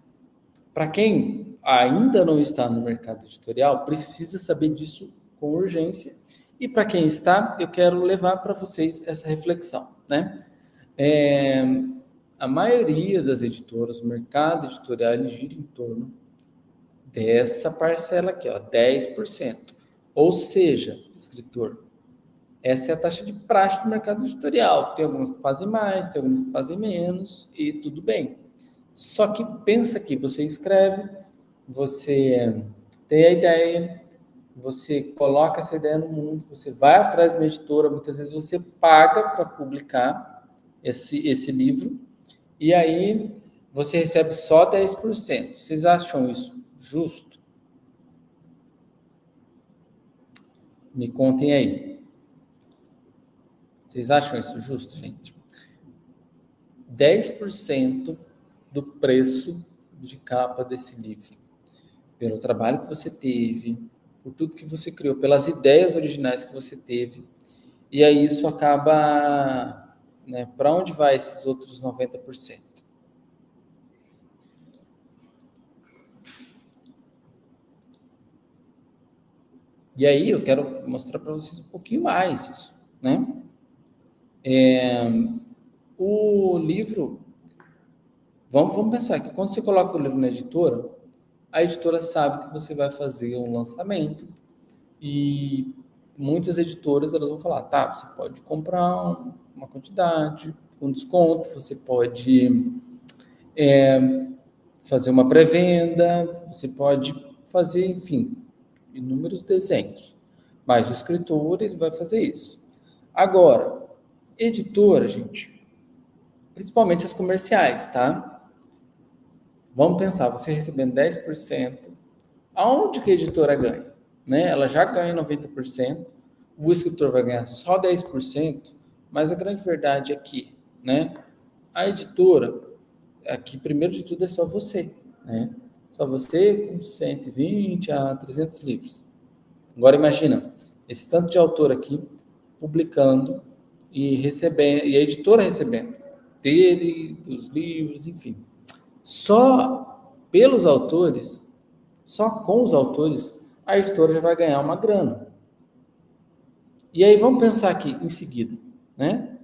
para quem ainda não está no mercado editorial, precisa saber disso com urgência. E para quem está, eu quero levar para vocês essa reflexão, né? A maioria das editoras, o mercado editorial, ele gira em torno dessa parcela aqui, ó, 10%. Ou seja, escritor, essa é a taxa de praxe do mercado editorial. Tem algumas que fazem mais, tem algumas que fazem menos, e tudo bem. Só que pensa que você escreve, você tem a ideia, você coloca essa ideia no mundo, você vai atrás de uma editora, muitas vezes você paga para publicar esse livro, e aí você recebe só 10%. Vocês acham isso justo? Me contem aí. Vocês acham isso justo, gente? 10% do preço de capa desse livro. Pelo trabalho que você teve, por tudo que você criou, pelas ideias originais que você teve. E aí isso acaba, né, para onde vai esses outros 90%? E aí eu quero mostrar para vocês um pouquinho mais disso, né? O livro, vamos pensar que quando você coloca o livro na editora, a editora sabe que você vai fazer um lançamento e muitas editoras elas vão falar, tá, você pode comprar uma quantidade com desconto, você pode fazer uma pré-venda, você pode fazer, enfim, inúmeros desenhos. Mas o escritor, ele vai fazer isso. Agora, editora, gente, principalmente as comerciais, tá? Vamos pensar, você recebendo 10%, aonde que a editora ganha? Né? Ela já ganha 90%, o escritor vai ganhar só 10%, mas a grande verdade é que, né, a editora, aqui, primeiro de tudo, é só você, né? Só você com 120 a 300 livros. Agora imagina, esse tanto de autor aqui publicando e recebendo, e a editora recebendo dele, dos livros, enfim. Só pelos autores, só com os autores, a editora já vai ganhar uma grana. E aí vamos pensar aqui em seguida, né?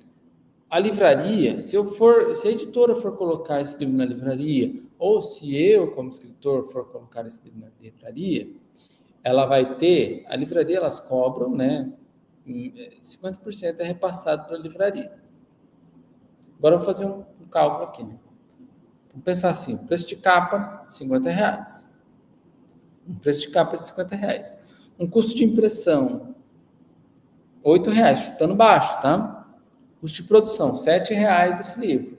A livraria, se a editora for colocar esse livro na livraria, ou se eu, como escritor, for colocar esse livro na livraria, ela vai ter, a livraria elas cobram, né? 50% é repassado para a livraria. Agora eu vou fazer um cálculo aqui, né? Vamos pensar assim, o preço de capa, R$50. Um preço de capa de R$50. Um custo de impressão, R$8, chutando baixo, tá? Custo de produção, R$7 desse livro.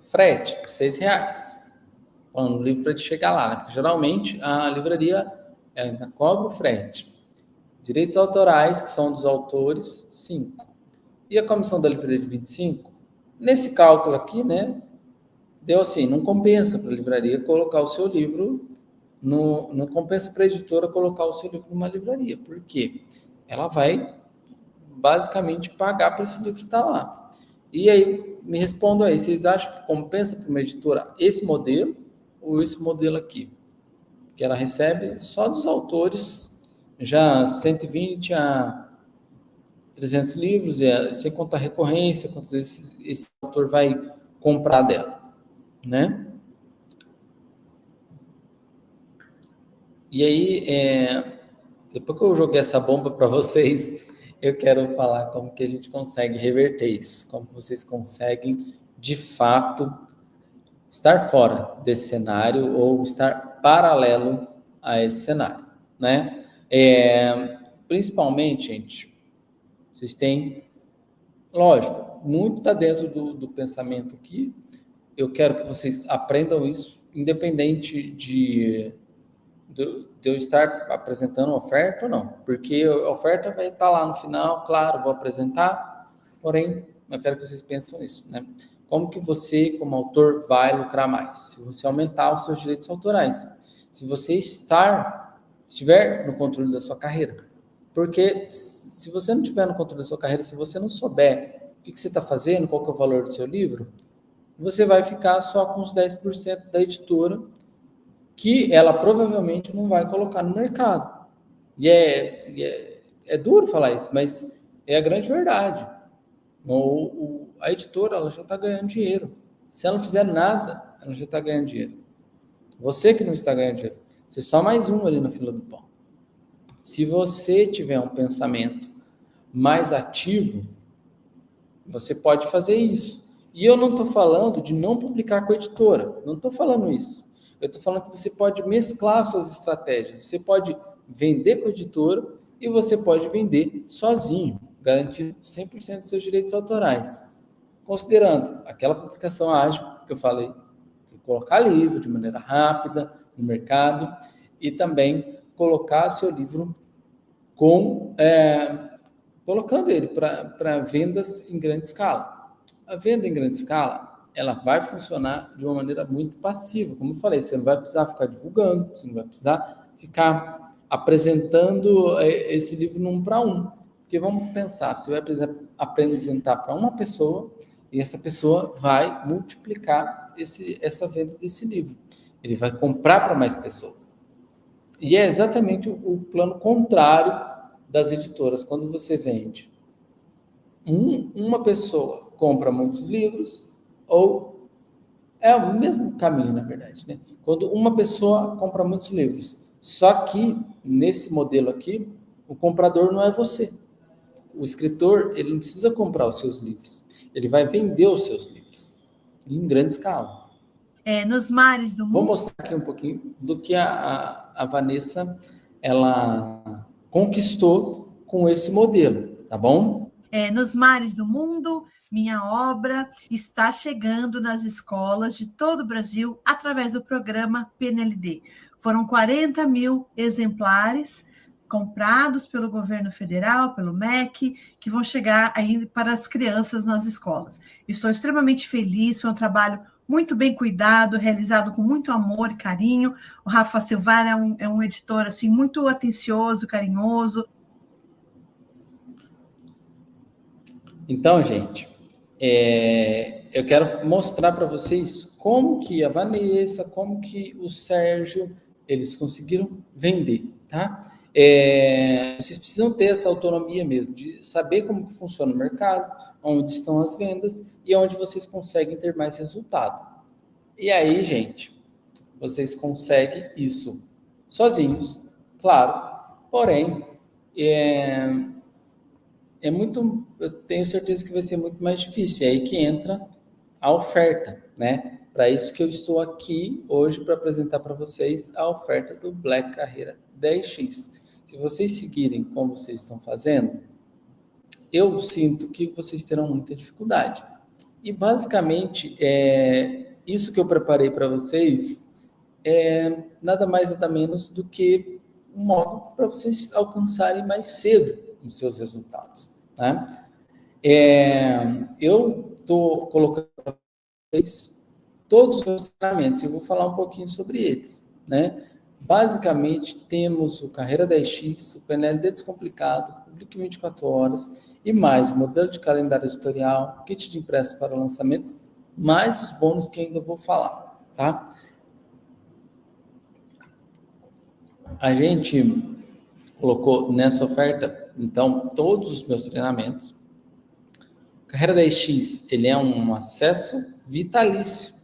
Frete, R$6. Falando do livro para ele chegar lá, né? Porque geralmente a livraria ela ainda cobra o frete. Direitos autorais, que são dos autores, 5. E a comissão da livraria de 25? Nesse cálculo aqui, né? Deu assim, não compensa para a livraria colocar o seu livro, não compensa para a editora colocar o seu livro numa livraria. Por quê? Ela vai basicamente pagar para esse livro estar lá. E aí, me respondam aí, vocês acham que compensa para uma editora esse modelo ou esse modelo aqui? Que ela recebe só dos autores, já 120 a 300 livros, sem contar recorrência, quantas vezes esse autor vai comprar dela, né? E aí, depois que eu joguei essa bomba para vocês, eu quero falar como que a gente consegue reverter isso, como vocês conseguem, de fato, estar fora desse cenário ou estar paralelo a esse cenário, né? Principalmente, gente, Vocês têm, lógico, muito está dentro do pensamento aqui. Eu quero que vocês aprendam isso, independente de eu estar apresentando oferta ou não, porque a oferta vai estar lá no final, claro, vou apresentar, porém, eu quero que vocês pensem nisso, né? Como que você, como autor, vai lucrar mais? Se você aumentar os seus direitos autorais, se você estiver no controle da sua carreira, porque se você não estiver no controle da sua carreira, se você não souber o que você está fazendo, qual que é o valor do seu livro, você vai ficar só com os 10% da editora, que ela provavelmente não vai colocar no mercado. E é duro falar isso, mas é a grande verdade. A editora ela já está ganhando dinheiro. Se ela não fizer nada, ela já está ganhando dinheiro. Você que não está ganhando dinheiro, você é só mais um ali na fila do pão. Se você tiver um pensamento mais ativo, você pode fazer isso. E eu não estou falando de não publicar com a editora, não estou falando isso. Eu estou falando que você pode mesclar suas estratégias. Você pode vender com a editora e você pode vender sozinho, garantindo 100% dos seus direitos autorais. Considerando aquela publicação ágil que eu falei, de colocar livro de maneira rápida no mercado e também colocar seu livro colocando ele para vendas em grande escala. A venda em grande escala ela vai funcionar de uma maneira muito passiva. Como eu falei, você não vai precisar ficar divulgando, você não vai precisar ficar apresentando esse livro num para um. Porque vamos pensar, você vai apresentar para uma pessoa e essa pessoa vai multiplicar essa venda desse livro. Ele vai comprar para mais pessoas. E é exatamente o plano contrário das editoras. Quando você vende, uma pessoa compra muitos livros, ou é o mesmo caminho, na verdade, né? Quando uma pessoa compra muitos livros, só que nesse modelo aqui, o comprador não é você. O escritor, ele não precisa comprar os seus livros, ele vai vender os seus livros em grande escala. Nos mares do mundo. Vou mostrar aqui um pouquinho do que a Vanessa ela conquistou com esse modelo, tá bom? Nos mares do mundo, minha obra está chegando nas escolas de todo o Brasil através do programa PNLD. Foram 40 mil exemplares comprados pelo governo federal, pelo MEC, que vão chegar aí para as crianças nas escolas. Estou extremamente feliz, foi um trabalho muito bem cuidado, realizado com muito amor e carinho. O Rafa Silvar é um editor assim, muito atencioso, carinhoso. Então, gente, eu quero mostrar para vocês como que a Vanessa, como que o Sérgio, eles conseguiram vender, tá? Vocês precisam ter essa autonomia mesmo, de saber como que funciona o mercado, onde estão as vendas e onde vocês conseguem ter mais resultado. E aí, gente, vocês conseguem isso sozinhos, claro, porém, eu tenho certeza que vai ser muito mais difícil. É aí que entra a oferta, né? Para isso que eu estou aqui hoje para apresentar para vocês a oferta do Black Carreira 10X. Se vocês seguirem como vocês estão fazendo, eu sinto que vocês terão muita dificuldade. E basicamente, isso que eu preparei para vocês é nada mais nada menos do que um modo para vocês alcançarem mais cedo os seus resultados, né? Eu estou colocando para vocês todos os meus treinamentos, eu vou falar um pouquinho sobre eles, né? Basicamente, temos o Carreira 10X, o PNLD Descomplicado, Publique 24 Horas e mais, o modelo de calendário editorial, kit de impresso para lançamentos, mais os bônus que ainda vou falar, tá? A gente colocou nessa oferta, então, todos os meus treinamentos. O Carreira 10X, ele é um acesso vitalício.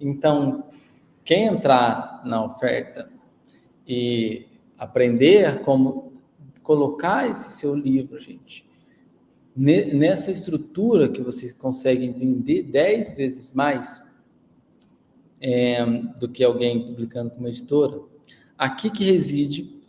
Então, quem entrar na oferta e aprender a como colocar esse seu livro, gente, nessa estrutura que vocês conseguem vender 10 vezes mais do que alguém publicando como editora, aqui que reside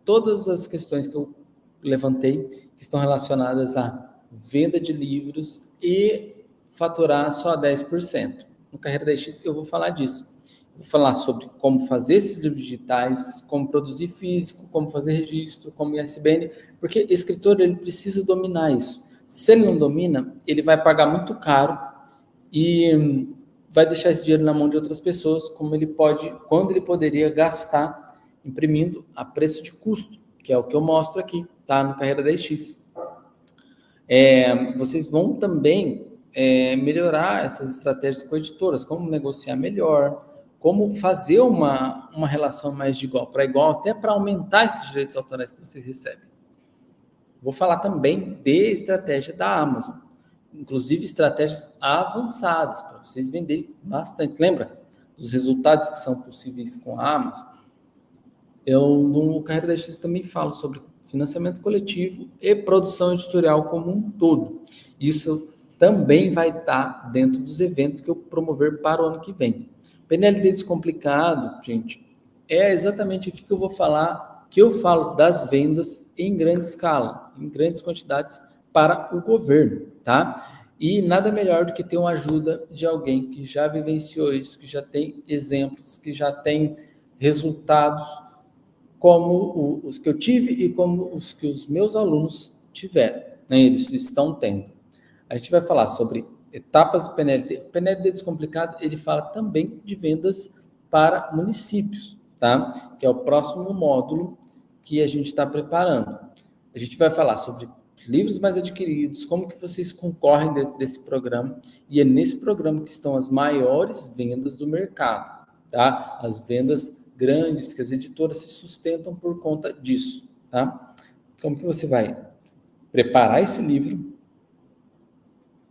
todas as questões que eu levantei, que estão relacionadas à venda de livros e faturar só 10%. No Carreira 10X eu vou falar disso. Vou falar sobre como fazer esses livros digitais, como produzir físico, como fazer registro, como ISBN, porque escritor ele precisa dominar isso. Se ele não domina, ele vai pagar muito caro e vai deixar esse dinheiro na mão de outras pessoas, quando ele poderia gastar imprimindo a preço de custo, que é o que eu mostro aqui, tá? No Carreira 10X. Vocês vão também melhorar essas estratégias com editoras, como negociar melhor, como fazer uma relação mais de igual para igual, até para aumentar esses direitos autorais que vocês recebem. Vou falar também de estratégia da Amazon, inclusive estratégias avançadas, para vocês venderem bastante. Lembra dos resultados que são possíveis com a Amazon? Eu, no Carreira 10X, também falo sobre financiamento coletivo e produção editorial como um todo. Isso também vai estar dentro dos eventos que eu promover para o ano que vem. PNLD Descomplicado, gente, é exatamente aqui que eu vou falar, que eu falo das vendas em grande escala, em grandes quantidades para o governo, tá? E nada melhor do que ter uma ajuda de alguém que já vivenciou isso, que já tem exemplos, que já tem resultados como os que eu tive e como os que os meus alunos tiveram, né? Eles estão tendo. A gente vai falar sobre etapas do PNLD. O PNLD Descomplicado, ele fala também de vendas para municípios, tá? Que é o próximo módulo que a gente está preparando. A gente vai falar sobre livros mais adquiridos, como que vocês concorrem dentro desse programa, e é nesse programa que estão as maiores vendas do mercado, tá? As vendas grandes, que as editoras se sustentam por conta disso, tá? Como que você vai preparar esse livro,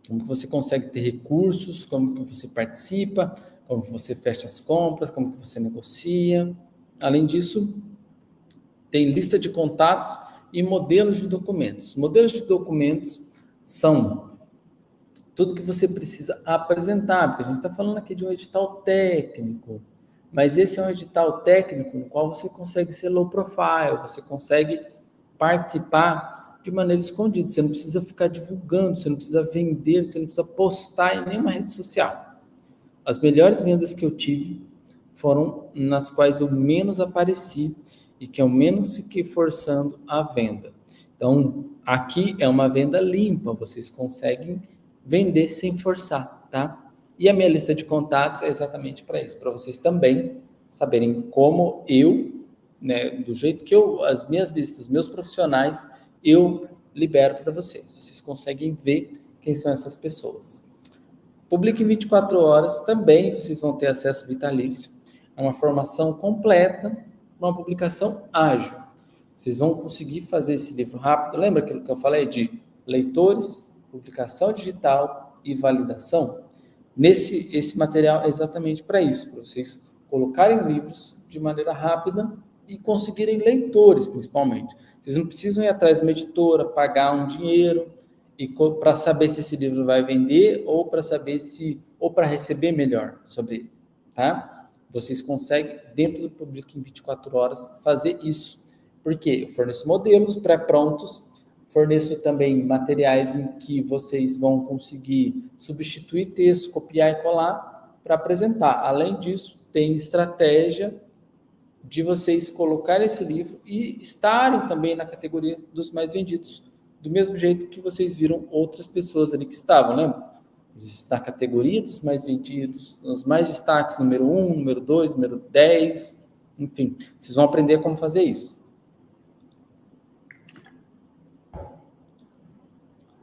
como que você consegue ter recursos, como que você participa, como que você fecha as compras, como que você negocia. Além disso, tem lista de contatos e modelos de documentos. Modelos de documentos são tudo que você precisa apresentar, porque a gente está falando aqui de um edital técnico, mas esse é um edital técnico no qual você consegue ser low profile, você consegue participar de maneira escondida, você não precisa ficar divulgando, você não precisa vender, você não precisa postar em nenhuma rede social. As melhores vendas que eu tive foram nas quais eu menos apareci e que eu menos fiquei forçando a venda. Então, aqui é uma venda limpa, vocês conseguem vender sem forçar, tá? E a minha lista de contatos é exatamente para isso, para vocês também saberem como eu, né, do jeito que as minhas listas, meus profissionais, eu libero para vocês. Vocês conseguem ver quem são essas pessoas. Publique em 24 horas, também vocês vão ter acesso vitalício a uma formação completa, uma publicação ágil. Vocês vão conseguir fazer esse livro rápido. Lembra aquilo que eu falei de leitores, publicação digital e validação? Esse material é exatamente para isso, para vocês colocarem livros de maneira rápida e conseguirem leitores, principalmente. Vocês não precisam ir atrás de uma editora, pagar um dinheiro para saber se esse livro vai vender ou para saber ou para receber melhor sobre ele, tá? Vocês conseguem, dentro do Publique em 24 horas, fazer isso. Porque eu forneço modelos pré-prontos, forneço também materiais em que vocês vão conseguir substituir texto, copiar e colar para apresentar. Além disso, tem estratégia de vocês colocarem esse livro e estarem também na categoria dos mais vendidos, do mesmo jeito que vocês viram outras pessoas ali que estavam, lembra? Na categoria dos mais vendidos, nos mais destaques, número 1, número 2, número 10, enfim, vocês vão aprender como fazer isso.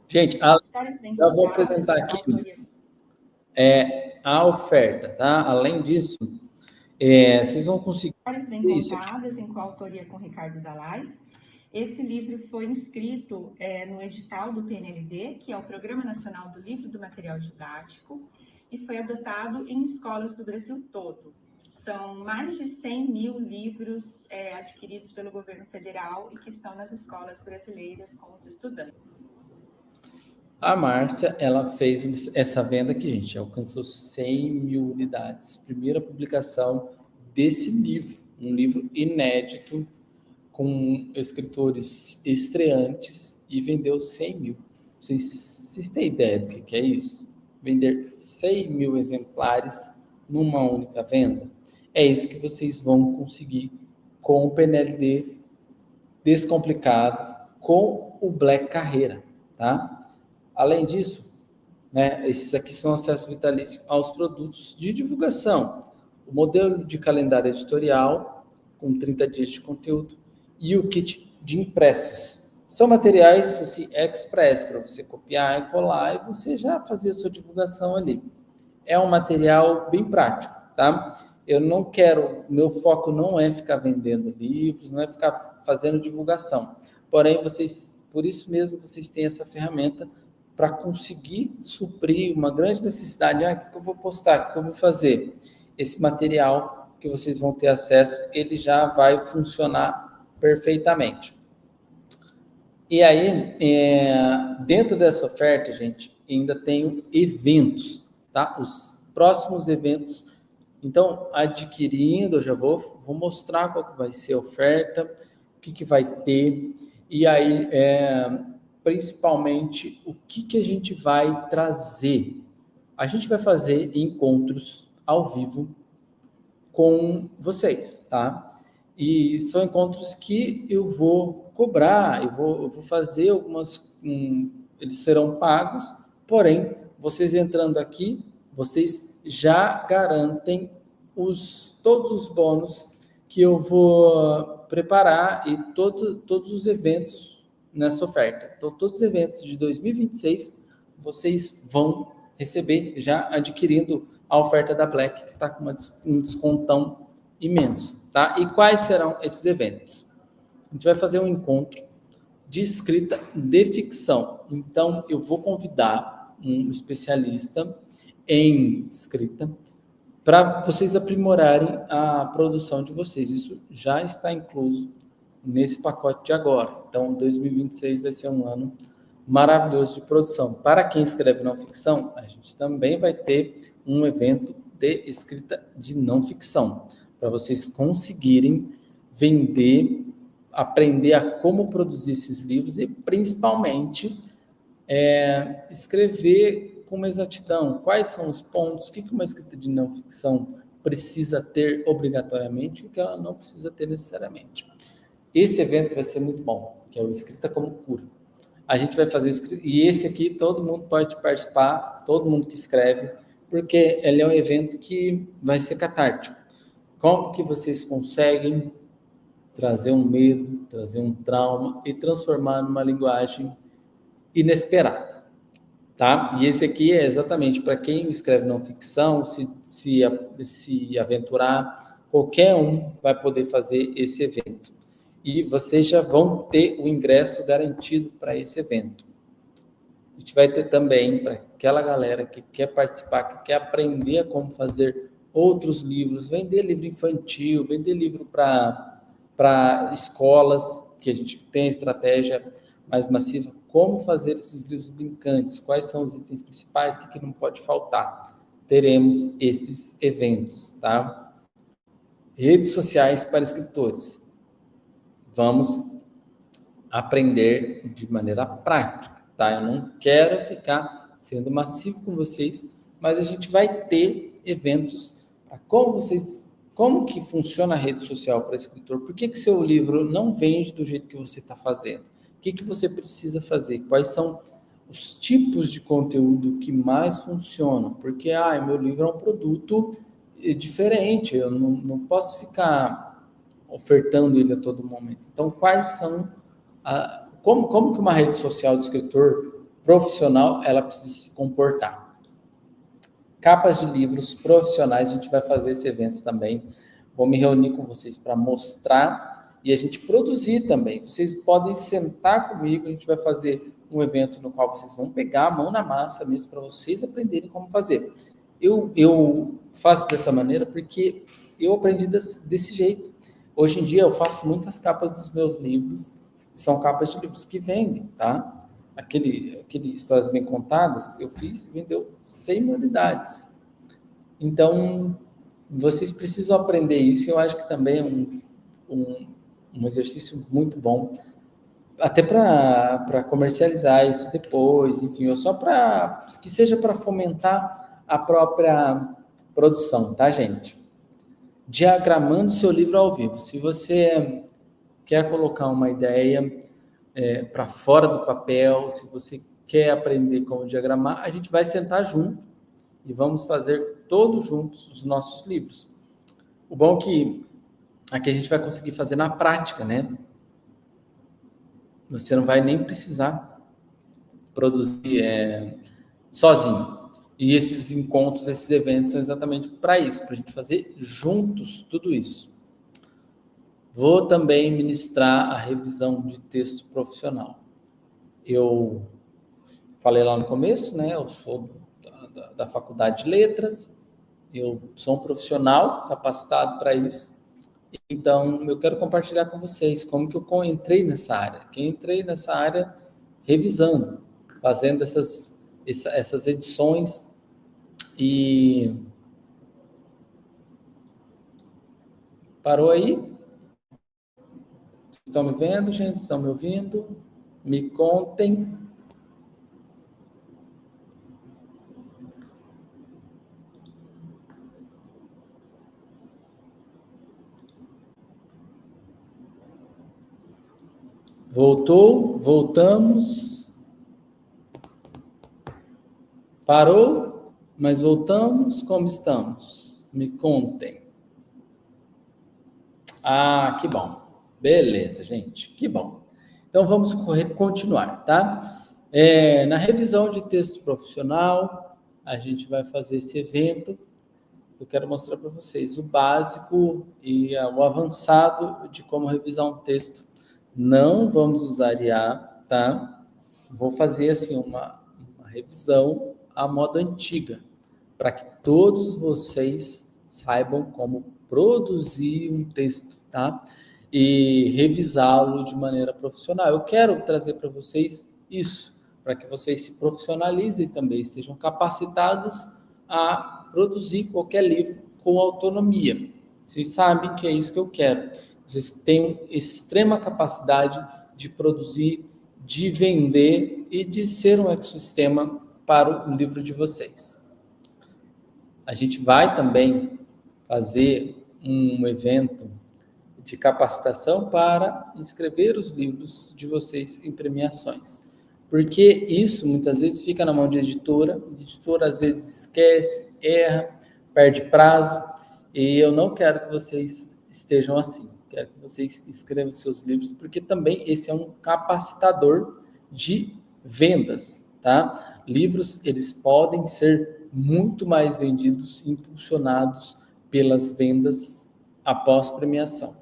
Gente, já vou apresentar aqui a oferta, tá? Além disso, vocês vão conseguir bem contadas em coautoria com Ricardo Dalai. Esse livro foi inscrito no edital do PNLD, que é o Programa Nacional do Livro do Material Didático, e foi adotado em escolas do Brasil todo. São mais de 100 mil livros adquiridos pelo governo federal e que estão nas escolas brasileiras com os estudantes. A Márcia, ela fez essa venda aqui, gente, alcançou 100 mil unidades. Primeira publicação desse livro, um livro inédito, com escritores estreantes e vendeu 100 mil. Vocês têm ideia do que é isso? Vender 100 mil exemplares numa única venda? É isso que vocês vão conseguir com o PNLD descomplicado, com o Black Carreira, tá? Além disso, né, esses aqui são acesso vitalício aos produtos de divulgação, o modelo de calendário editorial, com 30 dias de conteúdo, e o kit de impressos. São materiais assim, express, para você copiar e colar, e você já fazer a sua divulgação ali. É um material bem prático, tá? Eu não quero, meu foco não é ficar vendendo livros, não é ficar fazendo divulgação. Porém, vocês, por isso mesmo, vocês têm essa ferramenta para conseguir suprir uma grande necessidade. O que eu vou postar? O que eu vou fazer? Esse material que vocês vão ter acesso, ele já vai funcionar perfeitamente. E aí, dentro dessa oferta, gente, ainda tenho eventos, tá? Os próximos eventos. Então, adquirindo, eu já vou mostrar qual que vai ser a oferta, o que vai ter, e aí, principalmente, o que a gente vai trazer. A gente vai fazer encontros ao vivo com vocês, tá? E são encontros que eu vou cobrar, eu vou fazer algumas, eles serão pagos, porém, vocês entrando aqui, vocês já garantem todos os bônus que eu vou preparar e todos os eventos nessa oferta. Então, todos os eventos de 2026, vocês vão receber já adquirindo a oferta da Black, que está com um descontão imenso, tá? E quais serão esses eventos? A gente vai fazer um encontro de escrita de ficção. Então, eu vou convidar um especialista em escrita para vocês aprimorarem a produção de vocês. Isso já está incluso nesse pacote de agora. Então, 2026 vai ser um ano maravilhoso de produção. Para quem escreve não ficção, a gente também vai ter um evento de escrita de não ficção, para vocês conseguirem vender, aprender a como produzir esses livros e, principalmente, escrever com exatidão. Quais são os pontos, o que uma escrita de não ficção precisa ter obrigatoriamente e o que ela não precisa ter necessariamente. Esse evento vai ser muito bom, que é o Escrita como Cura. A gente vai fazer e esse aqui todo mundo pode participar, todo mundo que escreve, porque ele é um evento que vai ser catártico. Como que vocês conseguem trazer um medo, trazer um trauma e transformar numa linguagem inesperada, tá? E esse aqui é exatamente para quem escreve não ficção, se aventurar, qualquer um vai poder fazer esse evento. E vocês já vão ter o ingresso garantido para esse evento. A gente vai ter também, para aquela galera que quer participar, que quer aprender a como fazer outros livros, vender livro infantil, vender livro para escolas, que a gente tem a estratégia mais massiva, como fazer esses livros brincantes, quais são os itens principais, o que não pode faltar. Teremos esses eventos, tá? Redes sociais para escritores. Vamos aprender de maneira prática, tá? Eu não quero ficar sendo massivo com vocês, mas a gente vai ter eventos para como que funciona a rede social para escritor, por que seu livro não vende do jeito que você está fazendo, o que você precisa fazer, quais são os tipos de conteúdo que mais funcionam, porque meu livro é um produto diferente, eu não posso ficar ofertando ele a todo momento. Então, quais são como que uma rede social de escritor profissional ela precisa se comportar? Capas de livros profissionais, a gente vai fazer esse evento também. Vou me reunir com vocês para mostrar e a gente produzir também. Vocês podem sentar comigo, a gente vai fazer um evento no qual vocês vão pegar a mão na massa mesmo para vocês aprenderem como fazer. Eu faço dessa maneira porque eu aprendi desse jeito. Hoje em dia eu faço muitas capas dos meus livros, são capas de livros que vendem, tá? Aquele Histórias Bem Contadas, eu fiz e vendeu 100 mil unidades. Então, vocês precisam aprender isso, eu acho que também um exercício muito bom, até para comercializar isso depois, enfim, ou só para que seja para fomentar a própria produção, tá, gente? Diagramando seu livro ao vivo. Se você quer colocar uma ideia para fora do papel, se você quer aprender como diagramar, a gente vai sentar junto e vamos fazer todos juntos os nossos livros. O bom é que aqui a gente vai conseguir fazer na prática, né? Você não vai nem precisar produzir sozinho. E esses encontros, esses eventos são exatamente para isso, para a gente fazer juntos tudo isso. Vou também ministrar a revisão de texto profissional. Eu falei lá no começo, né? Eu sou da Faculdade de Letras, eu sou um profissional capacitado para isso. Então, eu quero compartilhar com vocês como que eu entrei nessa área. Que eu entrei nessa área revisando, fazendo essas edições e... Parou aí? Estão me vendo, gente? Estão me ouvindo? Me contem. Voltou? Voltamos? Parou? Mas voltamos? Como estamos? Me contem. Ah, que bom. Beleza, gente. Que bom. Então, vamos continuar, tá? Na revisão de texto profissional, a gente vai fazer esse evento. Eu quero mostrar para vocês o básico e o avançado de como revisar um texto. Não vamos usar IA, tá? Vou fazer, assim, uma revisão à moda antiga, para que todos vocês saibam como produzir um texto, tá? E revisá-lo de maneira profissional. Eu quero trazer para vocês isso, para que vocês se profissionalizem também, estejam capacitados a produzir qualquer livro com autonomia. Vocês sabem que é isso que eu quero. Vocês tenham extrema capacidade de produzir, de vender e de ser um ecossistema para o livro de vocês. A gente vai também fazer um evento de capacitação para inscrever os livros de vocês em premiações. Porque isso, muitas vezes, fica na mão de editora. A editora, às vezes, esquece, erra, perde prazo. E eu não quero que vocês estejam assim. Quero que vocês escrevam seus livros, porque também esse é um capacitador de vendas, tá? Livros, eles podem ser muito mais vendidos, impulsionados pelas vendas após premiação.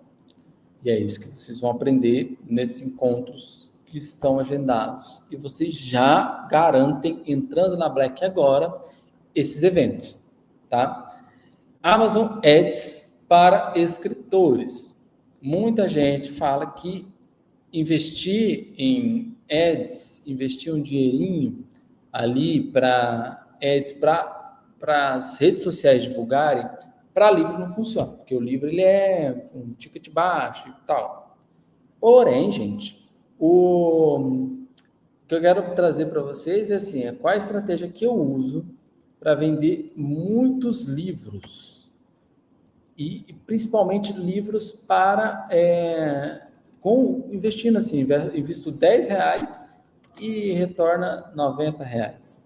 E é isso que vocês vão aprender nesses encontros que estão agendados. E vocês já garantem, entrando na Black agora, esses eventos, tá? Amazon Ads para escritores. Muita gente fala que investir em ads, investir um dinheirinho ali para ads, para as redes sociais divulgarem, para livro não funciona, porque o livro ele é um ticket baixo e tal. Porém, gente, o que eu quero trazer para vocês é assim, qual a estratégia que eu uso para vender muitos livros. E principalmente livros para investindo assim, invisto R$10 e retorna R$90.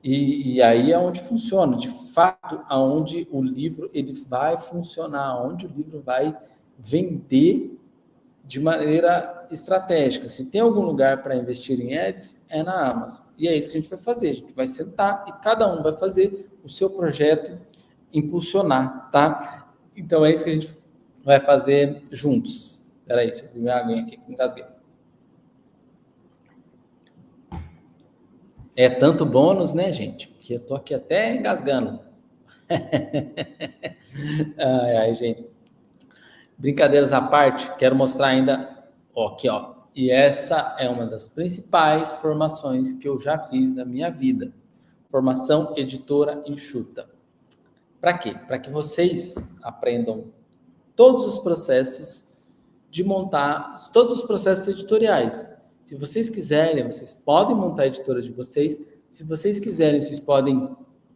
E aí é onde funciona, de fato, aonde o livro ele vai funcionar, onde o livro vai vender de maneira estratégica. Se tem algum lugar para investir em ads, é na Amazon. E é isso que a gente vai fazer, a gente vai sentar e cada um vai fazer o seu projeto impulsionar, tá? Então é isso que a gente vai fazer juntos. Espera aí, deixa eu beber água aqui, que engasguei. É tanto bônus, né, gente? Que eu tô aqui até engasgando. Ai, gente. Brincadeiras à parte, quero mostrar ainda, aqui, ó. E essa é uma das principais formações que eu já fiz na minha vida. Formação editora enxuta. Para quê? Para que vocês aprendam todos os processos de montar todos os processos editoriais. Se vocês quiserem, vocês podem montar a editora de vocês. Se vocês quiserem, vocês podem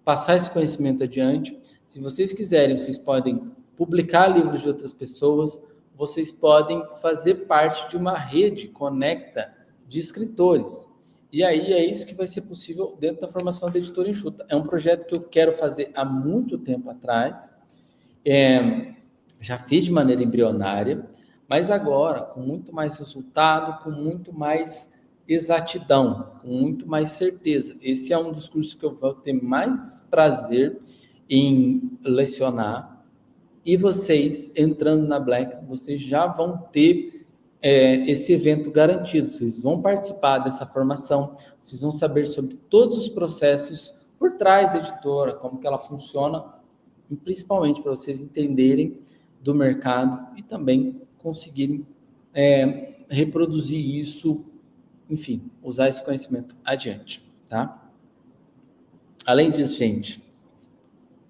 passar esse conhecimento adiante. Se vocês quiserem, vocês podem publicar livros de outras pessoas. Vocês podem fazer parte de uma rede conecta de escritores. E aí é isso que vai ser possível dentro da formação da Editora Enxuta. É um projeto que eu quero fazer há muito tempo atrás. Já fiz de maneira embrionária, mas agora com muito mais resultado, com muito mais exatidão, com muito mais certeza. Esse é um dos cursos que eu vou ter mais prazer em lecionar. E vocês, entrando na Black, vocês já vão ter esse evento garantido. Vocês vão participar dessa formação, vocês vão saber sobre todos os processos por trás da editora, como que ela funciona, e principalmente para vocês entenderem do mercado e também conseguirem reproduzir isso, enfim, usar esse conhecimento adiante, tá? Além disso, gente,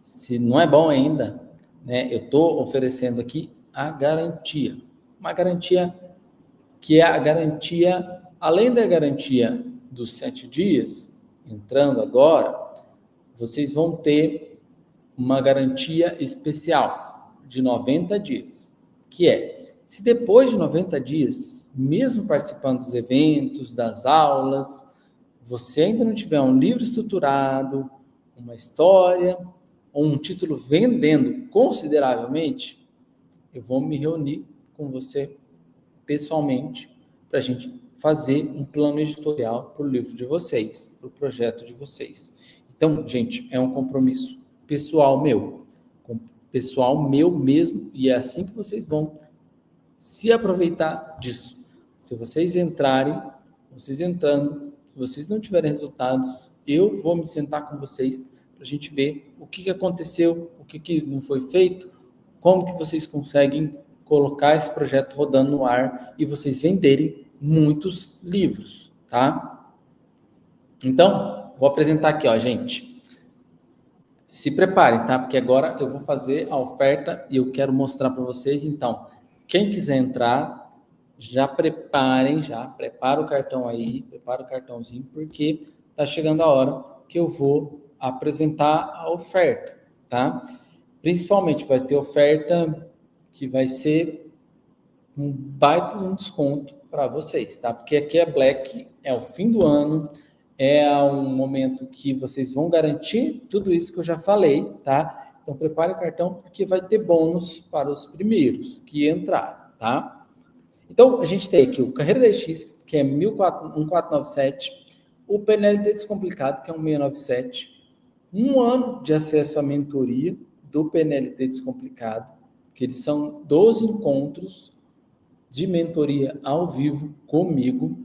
se não é bom ainda, né, eu estou oferecendo aqui a garantia. Uma garantia que é a garantia, além da garantia dos 7 dias, entrando agora, vocês vão ter uma garantia especial de 90 dias, que é, se depois de 90 dias, mesmo participando dos eventos, das aulas, você ainda não tiver um livro estruturado, uma história, ou um título vendendo consideravelmente, eu vou me reunir com você pessoalmente para a gente fazer um plano editorial para o livro de vocês, para o projeto de vocês. Então, gente, é um compromisso pessoal meu mesmo, e é assim que vocês vão se aproveitar disso. Se vocês entrando, se vocês não tiverem resultados, eu vou me sentar com vocês para a gente ver o que aconteceu, o que não foi feito, como que vocês conseguem colocar esse projeto rodando no ar e vocês venderem muitos livros, tá? Então, vou apresentar aqui, ó, gente. Se preparem, tá? Porque agora eu vou fazer a oferta e eu quero mostrar para vocês. Então, quem quiser entrar, já prepara o cartão aí, prepara o cartãozinho, porque tá chegando a hora que eu vou apresentar a oferta, tá? Principalmente vai ter oferta que vai ser um baita de um desconto para vocês, tá? Porque aqui é Black, é o fim do ano, é um momento que vocês vão garantir tudo isso que eu já falei, tá? Então prepare o cartão porque vai ter bônus para os primeiros que entraram, tá? Então a gente tem aqui o Carreira da X, que é 1497, o PNLD Descomplicado, que é um 697, um ano de acesso à mentoria do PNLD Descomplicado, que eles são 12 encontros de mentoria ao vivo comigo,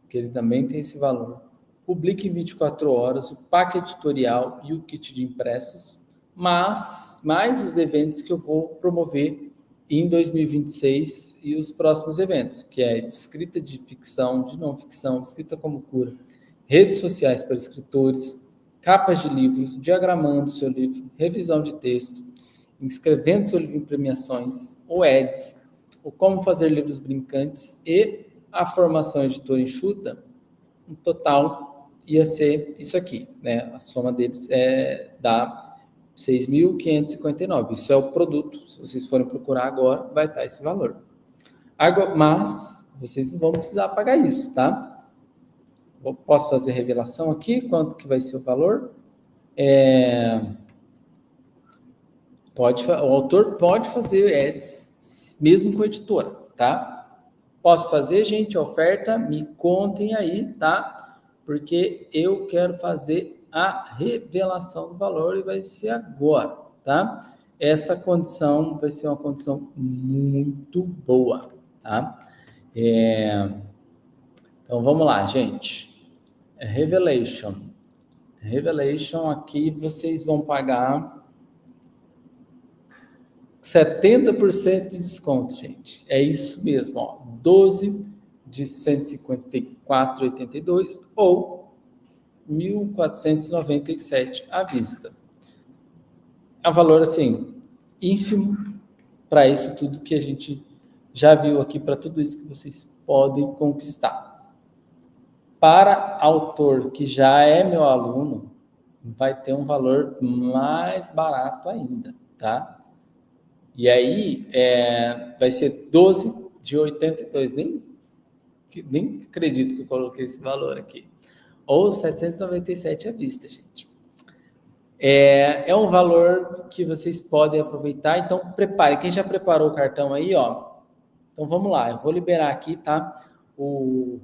que ele também tem esse valor. Publica em 24 horas, o pack editorial e o kit de impressos, mas mais os eventos que eu vou promover em 2026 e os próximos eventos, que é escrita de ficção, de não ficção, escrita como cura, redes sociais para escritores, capas de livros, diagramando seu livro, revisão de texto, inscrevendo seu livro em premiações, o EDS, o como fazer livros brincantes e a formação editora enxuta, no total ia ser isso aqui, né? A soma deles dá 6.559. Isso é o produto. Se vocês forem procurar agora, vai estar esse valor. Mas vocês não vão precisar pagar isso, tá? Posso fazer revelação aqui? Quanto que vai ser o valor? O autor pode fazer ads, mesmo com a editora, tá? Posso fazer, gente, a oferta? Me contem aí, tá? Porque eu quero fazer a revelação do valor e vai ser agora, tá? Essa condição vai ser uma condição muito boa, tá? Então, vamos lá, gente. Revelation. Revelation, aqui vocês vão pagar 70% de desconto, gente. É isso mesmo, ó. 12 de 154,82 ou 1.497 à vista. É um valor, assim, ínfimo para isso tudo que a gente já viu aqui para tudo isso que vocês podem conquistar. Para autor que já é meu aluno, vai ter um valor mais barato ainda, tá? E aí, vai ser 12 de 82, nem acredito que eu coloquei esse valor aqui. Ou 797 à vista, gente. É um valor que vocês podem aproveitar, então prepare. Quem já preparou o cartão aí, ó. Então vamos lá, eu vou liberar aqui, tá? O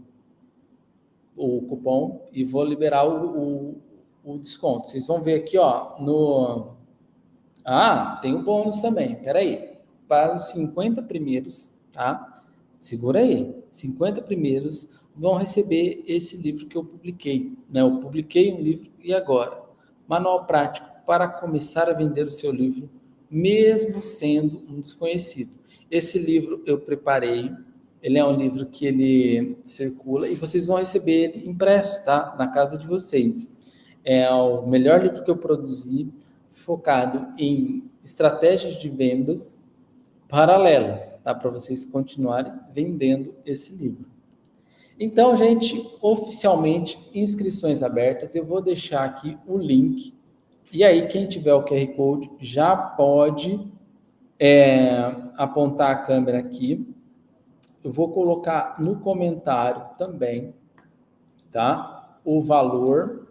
cupom e vou liberar o desconto. Vocês vão ver aqui, ó, tem um bônus também, peraí. Para os 50 primeiros, tá? Segura aí. 50 primeiros vão receber esse livro que eu publiquei, né? Eu publiquei um livro e agora? Manual prático para começar a vender o seu livro, mesmo sendo um desconhecido. Esse livro eu preparei, ele é um livro que ele circula e vocês vão receber ele impresso, tá? Na casa de vocês. É o melhor livro que eu produzi, focado em estratégias de vendas paralelas, tá? Para vocês continuarem vendendo esse livro. Então, gente, oficialmente, inscrições abertas. Eu vou deixar aqui o link. E aí, quem tiver o QR Code já pode apontar a câmera aqui. Eu vou colocar no comentário também, tá? O valor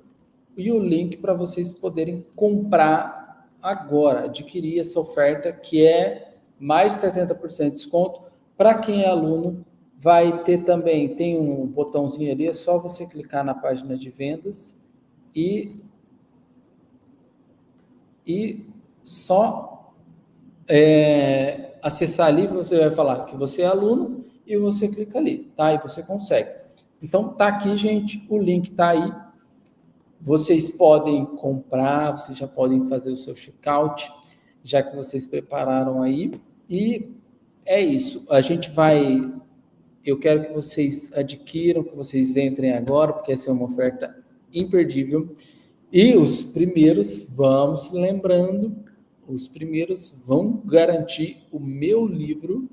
e o link para vocês poderem comprar agora, adquirir essa oferta que é mais de 70% de desconto. Para quem é aluno, vai ter também, tem um botãozinho ali, é só você clicar na página de vendas e só acessar ali, você vai falar que você é aluno e você clica ali, tá? E você consegue. Então, tá aqui, gente, o link tá aí. Vocês podem comprar, vocês já podem fazer o seu checkout, já que vocês prepararam aí. E é isso. Eu quero que vocês adquiram, que vocês entrem agora, porque essa é uma oferta imperdível. E os primeiros, vamos lembrando, os primeiros vão garantir o meu livro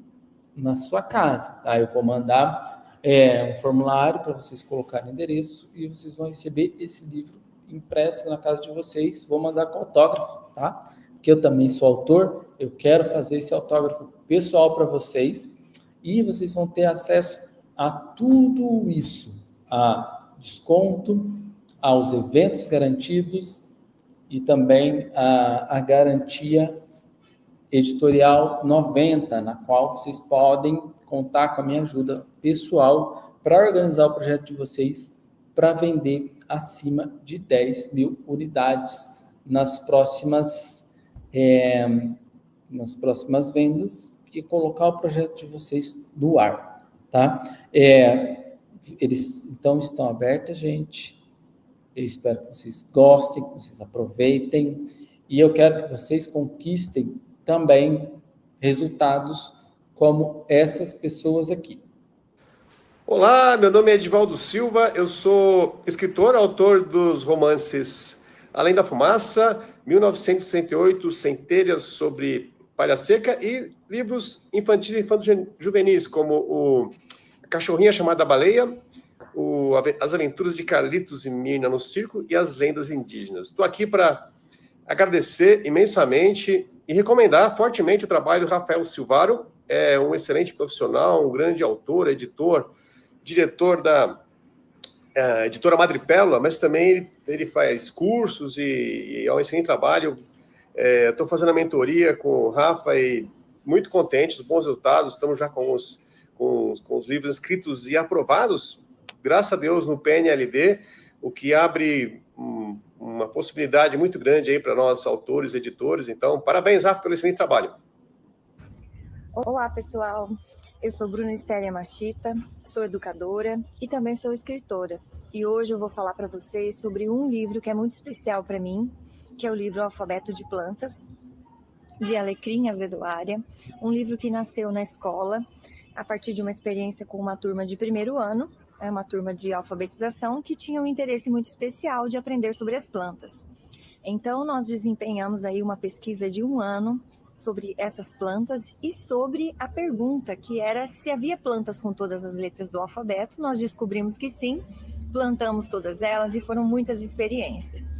na sua casa, tá? Eu vou mandar um formulário para vocês colocarem endereço e vocês vão receber esse livro impresso na casa de vocês. Vou mandar com autógrafo, tá? Porque eu também sou autor, eu quero fazer esse autógrafo pessoal para vocês. E vocês vão ter acesso a tudo isso, a desconto, aos eventos garantidos e também a garantia editorial 90, na qual vocês podem contar com a minha ajuda pessoal para organizar o projeto de vocês para vender acima de 10 mil unidades nas próximas vendas e colocar o projeto de vocês no ar, tá? Eles então estão abertos, gente. Eu espero que vocês gostem, que vocês aproveitem. E eu quero que vocês conquistem também resultados como essas pessoas aqui. Olá, meu nome é Edivaldo Silva, eu sou escritor, autor dos romances Além da Fumaça, 1968, Centelhas sobre Palha Seca e livros infantis e infanto-juvenis, como o Cachorrinha Chamada Baleia, As Aventuras de Carlitos e Mirna no Circo e As Lendas Indígenas. Estou aqui para agradecer imensamente e recomendar fortemente o trabalho do Rafael Silvaro, é um excelente profissional, um grande autor, editor, diretor da editora Madrepérola, mas também ele faz cursos e é um excelente trabalho. Estou fazendo a mentoria com o Rafa e muito contente, os bons resultados. Estamos já com os livros escritos e aprovados, graças a Deus, no PNLD, o que abre uma possibilidade muito grande aí para nós, autores e editores. Então, parabéns, Rafa, pelo excelente trabalho. Olá, pessoal. Eu sou Bruna Estéria Machita, sou educadora e também sou escritora. E hoje eu vou falar para vocês sobre um livro que é muito especial para mim, que é o livro Alfabeto de Plantas, de Alecrim Azedoária, um livro que nasceu na escola a partir de uma experiência com uma turma de primeiro ano, uma turma de alfabetização que tinha um interesse muito especial de aprender sobre as plantas. Então, nós desempenhamos aí uma pesquisa de 1 ano sobre essas plantas e sobre a pergunta que era se havia plantas com todas as letras do alfabeto. Nós descobrimos que sim, plantamos todas elas e foram muitas experiências.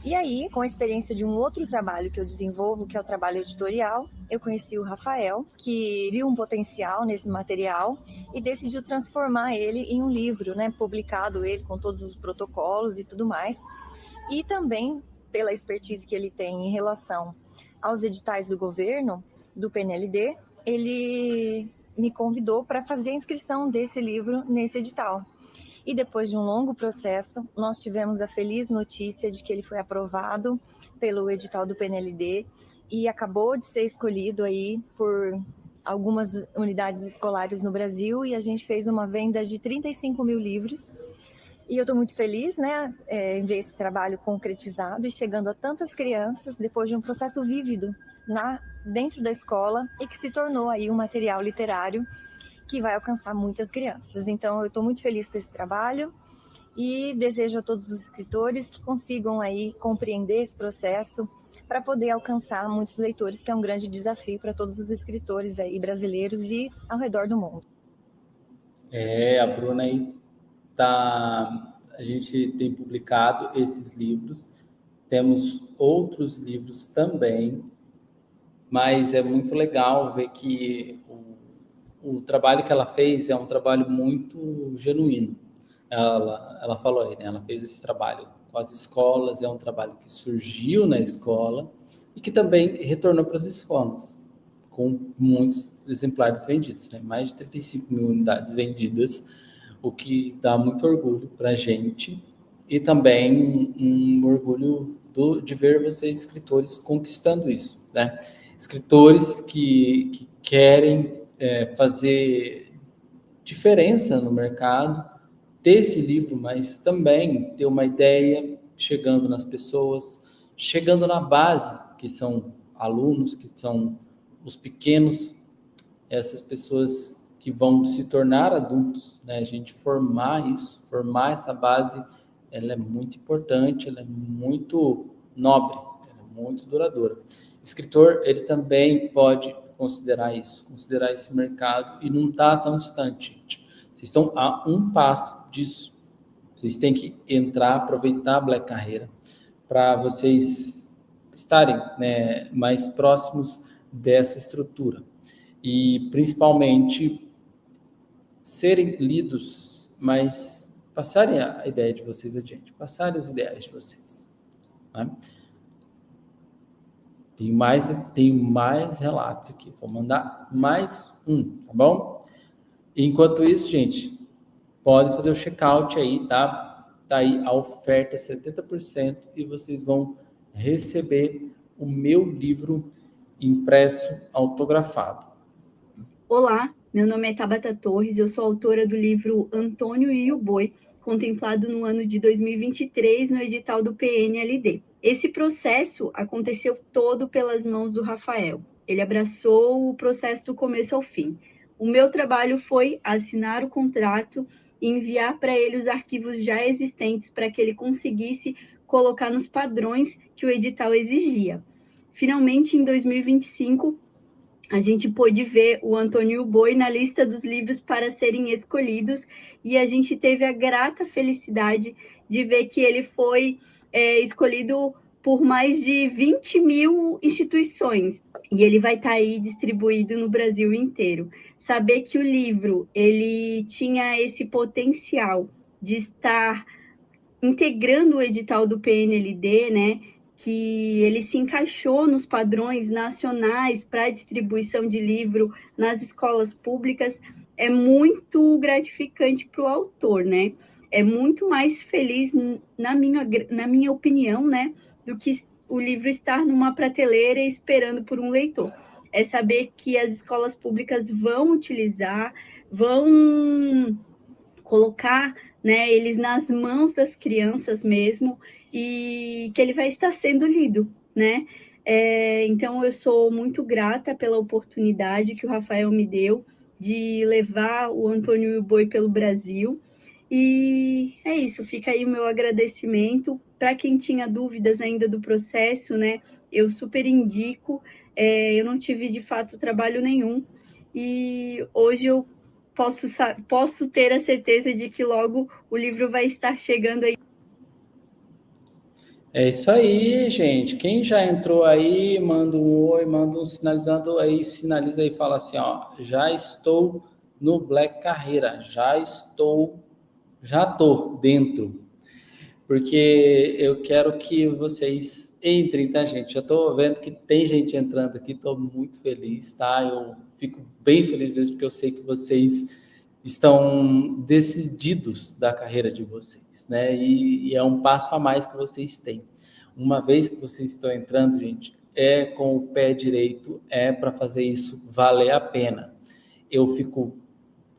E aí, com a experiência de um outro trabalho que eu desenvolvo, que é o trabalho editorial, eu conheci o Rafael, que viu um potencial nesse material e decidiu transformar ele em um livro, né? Publicado ele com todos os protocolos e tudo mais. E também, pela expertise que ele tem em relação aos editais do governo, do PNLD, ele me convidou para fazer a inscrição desse livro nesse edital. E depois de um longo processo, nós tivemos a feliz notícia de que ele foi aprovado pelo edital do PNLD e acabou de ser escolhido aí por algumas unidades escolares no Brasil, e a gente fez uma venda de 35 mil livros. E eu estou muito feliz, né, em ver esse trabalho concretizado e chegando a tantas crianças depois de um processo vívido dentro da escola e que se tornou aí um material literário que vai alcançar muitas crianças. Então, eu estou muito feliz com esse trabalho e desejo a todos os escritores que consigam aí compreender esse processo para poder alcançar muitos leitores, que é um grande desafio para todos os escritores aí brasileiros e ao redor do mundo. A Bruna aí a gente tem publicado esses livros, temos outros livros também, mas é muito legal ver que o trabalho que ela fez é um trabalho muito genuíno. Ela falou aí, né? Ela fez esse trabalho com as escolas, é um trabalho que surgiu na escola e que também retornou para as escolas, com muitos exemplares vendidos, né? Mais de 35 mil unidades vendidas, o que dá muito orgulho para a gente e também um orgulho de ver vocês, escritores, conquistando isso, né? Escritores que querem fazer diferença no mercado, ter esse livro, mas também ter uma ideia chegando nas pessoas, chegando na base, que são alunos, que são os pequenos, essas pessoas que vão se tornar adultos, né? A gente formar essa base, ela é muito importante, ela é muito nobre, ela é muito duradoura. Escritor, ele também pode considerar esse mercado e não está tão distante, gente. Vocês estão a um passo disso. Vocês têm que entrar, aproveitar a Black Carreira para vocês estarem, né, mais próximos dessa estrutura e principalmente serem lidos, mas passarem a ideia de vocês adiante, passarem os ideais de vocês, né? Tem mais relatos aqui. Vou mandar mais um, tá bom? Enquanto isso, gente, pode fazer o checkout aí, tá? Tá aí a oferta 70% e vocês vão receber o meu livro impresso autografado. Olá, meu nome é Tabata Torres, eu sou autora do livro Antônio e o Boi, contemplado no ano de 2023 no edital do PNLD. Esse processo aconteceu todo pelas mãos do Rafael. Ele abraçou o processo do começo ao fim. O meu trabalho foi assinar o contrato e enviar para ele os arquivos já existentes para que ele conseguisse colocar nos padrões que o edital exigia. Finalmente, em 2025, a gente pôde ver o Antônio e o Boi na lista dos livros para serem escolhidos e a gente teve a grata felicidade de ver que ele foi escolhido por mais de 20 mil instituições e ele vai estar aí distribuído no Brasil inteiro. Saber que o livro ele tinha esse potencial de estar integrando o edital do PNLD, né? Que ele se encaixou nos padrões nacionais para distribuição de livro nas escolas públicas, é muito gratificante para o autor, né? É muito mais feliz, na minha opinião, né, do que o livro estar numa prateleira esperando por um leitor. É saber que as escolas públicas vão utilizar, vão colocar, né, eles nas mãos das crianças mesmo, e que ele vai estar sendo lido, né? Então, eu sou muito grata pela oportunidade que o Rafael me deu de levar o Antônio e o Boi pelo Brasil. E é isso, fica aí o meu agradecimento. Para quem tinha dúvidas ainda do processo, né? Eu super indico. eu não tive, de fato, trabalho nenhum. E hoje eu posso ter a certeza de que logo o livro vai estar chegando aí. É isso aí, gente. Quem já entrou aí, manda um oi, manda um sinalizando aí, sinaliza aí, fala assim, ó, já estou no Black Carreira, já tô dentro. Porque eu quero que vocês entrem, tá, gente? Já tô vendo que tem gente entrando aqui, tô muito feliz, tá? Eu fico bem feliz mesmo, porque eu sei que vocês estão decididos da carreira de vocês, né? E é um passo a mais que vocês têm. Uma vez que vocês estão entrando, gente, é com o pé direito, é para fazer isso valer a pena. Eu fico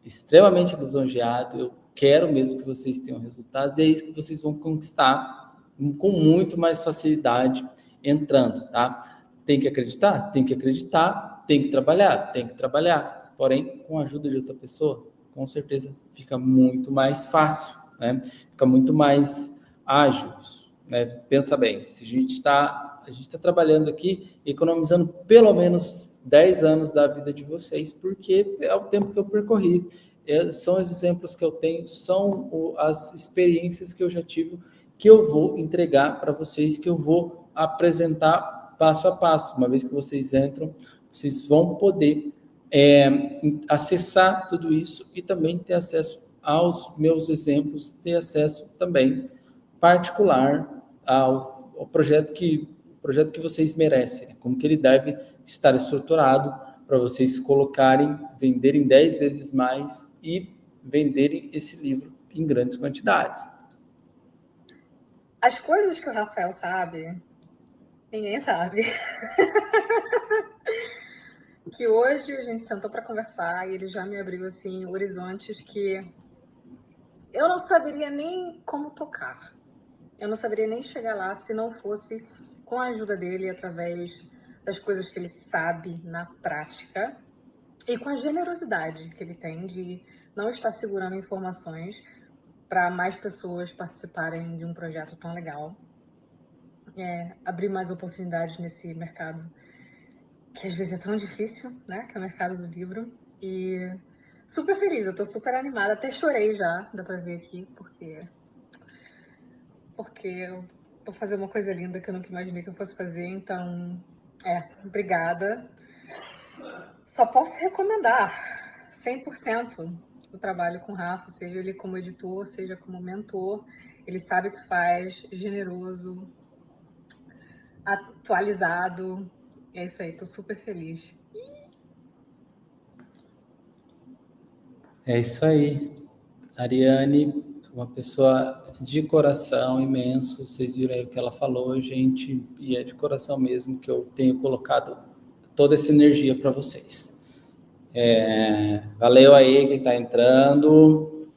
extremamente lisonjeado, eu quero mesmo que vocês tenham resultados, e é isso que vocês vão conquistar com muito mais facilidade entrando, tá? Tem que acreditar? Tem que acreditar, tem que trabalhar, porém, com a ajuda de outra pessoa, com certeza fica muito mais fácil, né? Fica muito mais ágil isso, né? Pensa bem, se a gente está trabalhando aqui, economizando pelo menos 10 anos da vida de vocês, porque é o tempo que eu percorri, são os exemplos que eu tenho, são as experiências que eu já tive, que eu vou entregar para vocês, que eu vou apresentar passo a passo. Uma vez que vocês entram, vocês vão poder acessar tudo isso e também ter acesso aos meus exemplos, ter acesso também particular ao projeto que vocês merecem, como que ele deve estar estruturado para vocês colocarem, venderem 10 vezes mais e venderem esse livro em grandes quantidades. As coisas que o Rafael sabe, ninguém sabe. Que hoje a gente sentou para conversar e ele já me abriu assim horizontes que eu não saberia nem como tocar. Eu não saberia nem chegar lá se não fosse com a ajuda dele, através das coisas que ele sabe na prática e com a generosidade que ele tem de não estar segurando informações para mais pessoas participarem de um projeto tão legal. Abrir mais oportunidades nesse mercado que às vezes é tão difícil, né? Que é o mercado do livro. E super feliz, eu tô super animada. Até chorei já, dá pra ver aqui, porque eu vou fazer uma coisa linda que eu nunca imaginei que eu fosse fazer. Então, obrigada. Só posso recomendar 100% o trabalho com o Rafa, seja ele como editor, seja como mentor. Ele sabe o que faz, generoso, atualizado. É isso aí, tô super feliz. É isso aí. Ariane, uma pessoa de coração imenso, vocês viram aí o que ela falou, gente, e é de coração mesmo que eu tenho colocado toda essa energia para vocês. Valeu aí quem está entrando.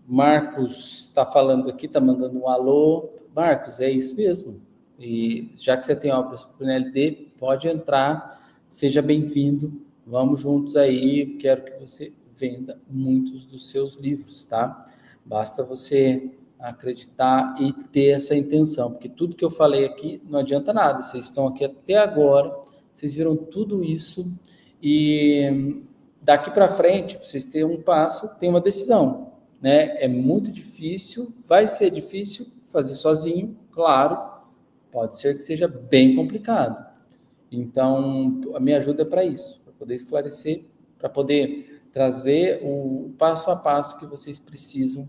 Marcos está falando aqui, está mandando um alô. Marcos, é isso mesmo. E já que você tem obras para o PNLD, pode entrar, seja bem-vindo. Vamos juntos aí, quero que você venda muitos dos seus livros, tá? Basta você acreditar e ter essa intenção, porque tudo que eu falei aqui não adianta nada. Vocês estão aqui até agora, vocês viram tudo isso e daqui para frente vocês têm um passo, tem uma decisão, né? É muito difícil, vai ser difícil fazer sozinho, claro, pode ser que seja bem complicado. Então, a minha ajuda é para isso, para poder esclarecer, para poder trazer o passo a passo que vocês precisam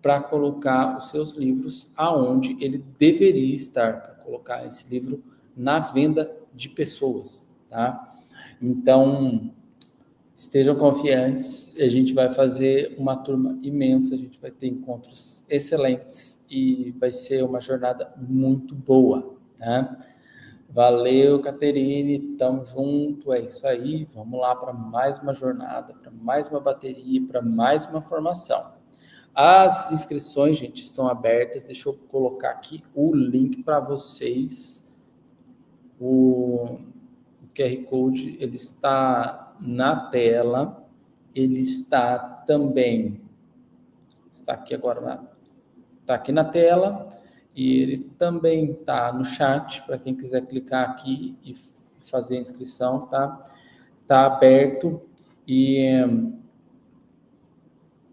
para colocar os seus livros aonde ele deveria estar, para colocar esse livro na venda de pessoas, tá? Então, estejam confiantes, a gente vai fazer uma turma imensa, a gente vai ter encontros excelentes e vai ser uma jornada muito boa, tá? Valeu, Caterine, tamo junto, é isso aí, vamos lá para mais uma jornada, para mais uma bateria, para mais uma formação. As inscrições, gente, estão abertas, deixa eu colocar aqui o link para vocês, o QR Code, ele está na tela, ele está também, está aqui agora, está aqui na tela, e ele também está no chat, para quem quiser clicar aqui e fazer a inscrição, tá aberto, e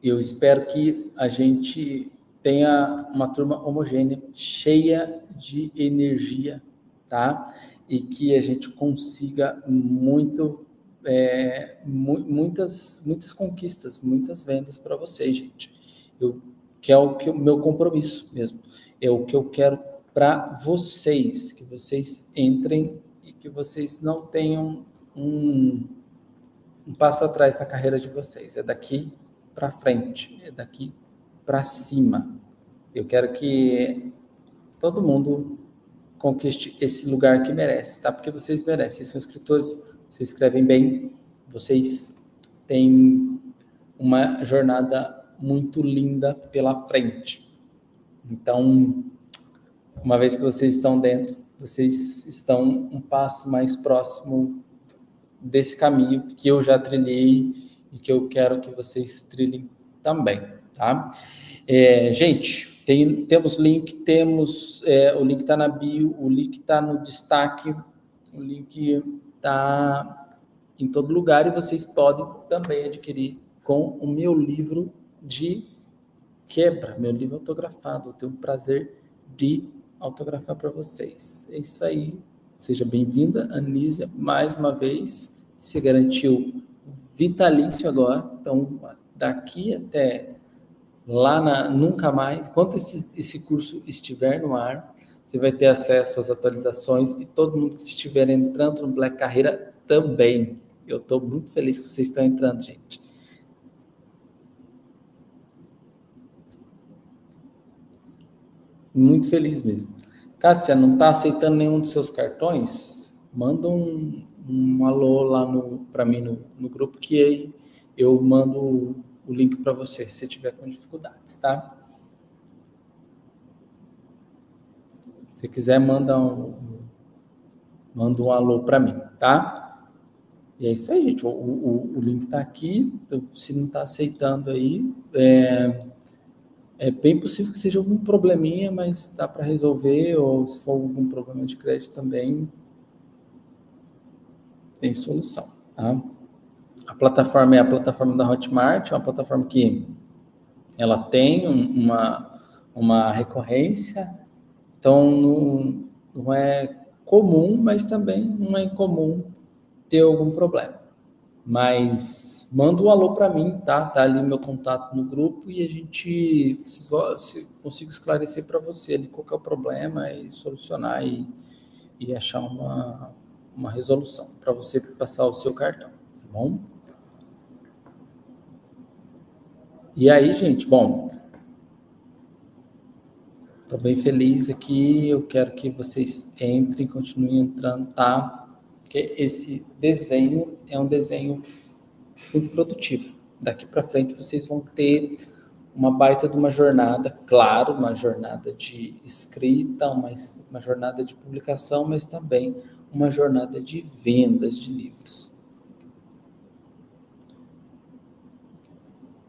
eu espero que a gente tenha uma turma homogênea, cheia de energia, tá? E que a gente consiga muitas conquistas, muitas vendas para vocês, gente. Que é o meu compromisso mesmo. É o que eu quero para vocês, que vocês entrem e que vocês não tenham um passo atrás na carreira de vocês. É daqui para frente, é daqui para cima. Eu quero que todo mundo conquiste esse lugar que merece, tá? Porque vocês merecem. Vocês são escritores, vocês escrevem bem, vocês têm uma jornada muito linda pela frente. Então, uma vez que vocês estão dentro, vocês estão um passo mais próximo desse caminho que eu já trilhei e que eu quero que vocês trilhem também, tá? Gente, temos link, o link está na bio, o link está no destaque, o link está em todo lugar e vocês podem também adquirir com o meu livro de quebra, meu livro autografado. Eu tenho o prazer de autografar para vocês. É isso aí. Seja bem-vinda, Anísia, mais uma vez. Se garantiu vitalício agora. Então, daqui até lá nunca mais, enquanto esse curso estiver no ar, você vai ter acesso às atualizações e todo mundo que estiver entrando no Black Carreira também. Eu estou muito feliz que vocês estão entrando, gente. Muito feliz mesmo. Cássia, não está aceitando nenhum dos seus cartões? Manda um alô lá para mim no grupo, que aí eu mando o link para você, se tiver com dificuldades, tá? Se quiser, manda um alô para mim, tá? E é isso aí, gente. O link está aqui. Então, se não está aceitando aí, é bem possível que seja algum probleminha, mas dá para resolver, ou se for algum problema de crédito também, tem solução, tá? A plataforma é a plataforma da Hotmart, é uma plataforma que ela tem uma recorrência, então não é comum, mas também não é incomum ter algum problema. Mas manda um alô para mim, tá? Tá ali meu contato no grupo e a gente consigo esclarecer para você ali qual que é o problema e solucionar e achar uma resolução para você passar o seu cartão, tá bom? E aí, gente, bom, estou bem feliz aqui, eu quero que vocês entrem, continuem entrando, tá? Porque esse desenho é um desenho muito produtivo. Daqui para frente vocês vão ter uma baita de uma jornada, claro, uma jornada de escrita, uma jornada de publicação, mas também uma jornada de vendas de livros.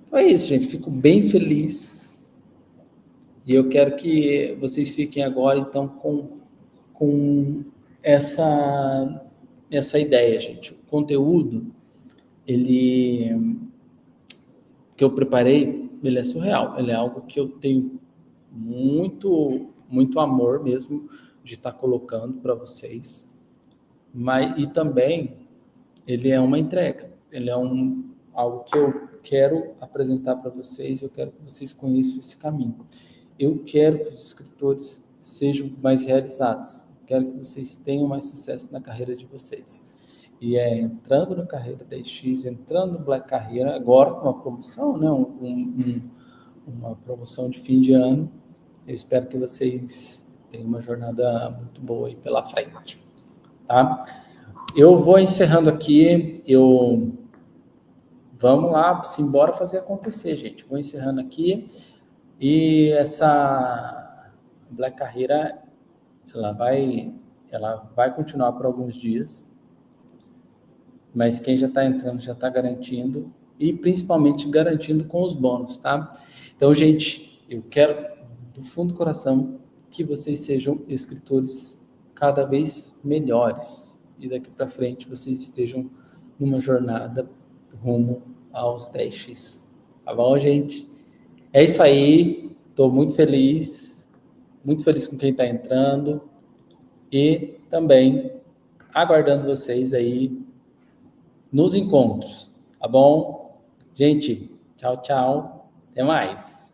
Então é isso, gente. Fico bem feliz. E eu quero que vocês fiquem agora, então, com essa ideia, gente. O conteúdo, que eu preparei, ele é surreal. Ele é algo que eu tenho muito, muito amor mesmo de estar colocando para vocês. E também, ele é uma entrega. Ele é algo que eu quero apresentar para vocês, eu quero que vocês conheçam esse caminho. Eu quero que os escritores sejam mais realizados, eu quero que vocês tenham mais sucesso na carreira de vocês. E entrando no Carreira 10X, entrando no Black Carreira, agora com uma promoção, né? Uma promoção de fim de ano, eu espero que vocês tenham uma jornada muito boa aí pela frente, tá? Eu vou encerrando aqui, vamos lá, simbora fazer acontecer, gente. Vou encerrando aqui. E essa Black Carreira, ela vai continuar por alguns dias. Mas quem já está entrando, já está garantindo. E principalmente garantindo com os bônus, tá? Então, gente, eu quero, do fundo do coração, que vocês sejam escritores cada vez melhores. e daqui para frente vocês estejam numa jornada rumo aos 10x. Tá bom, gente? É isso aí. Estou muito feliz com quem está entrando e também aguardando vocês aí nos encontros, tá bom? Gente, tchau, tchau. Até mais.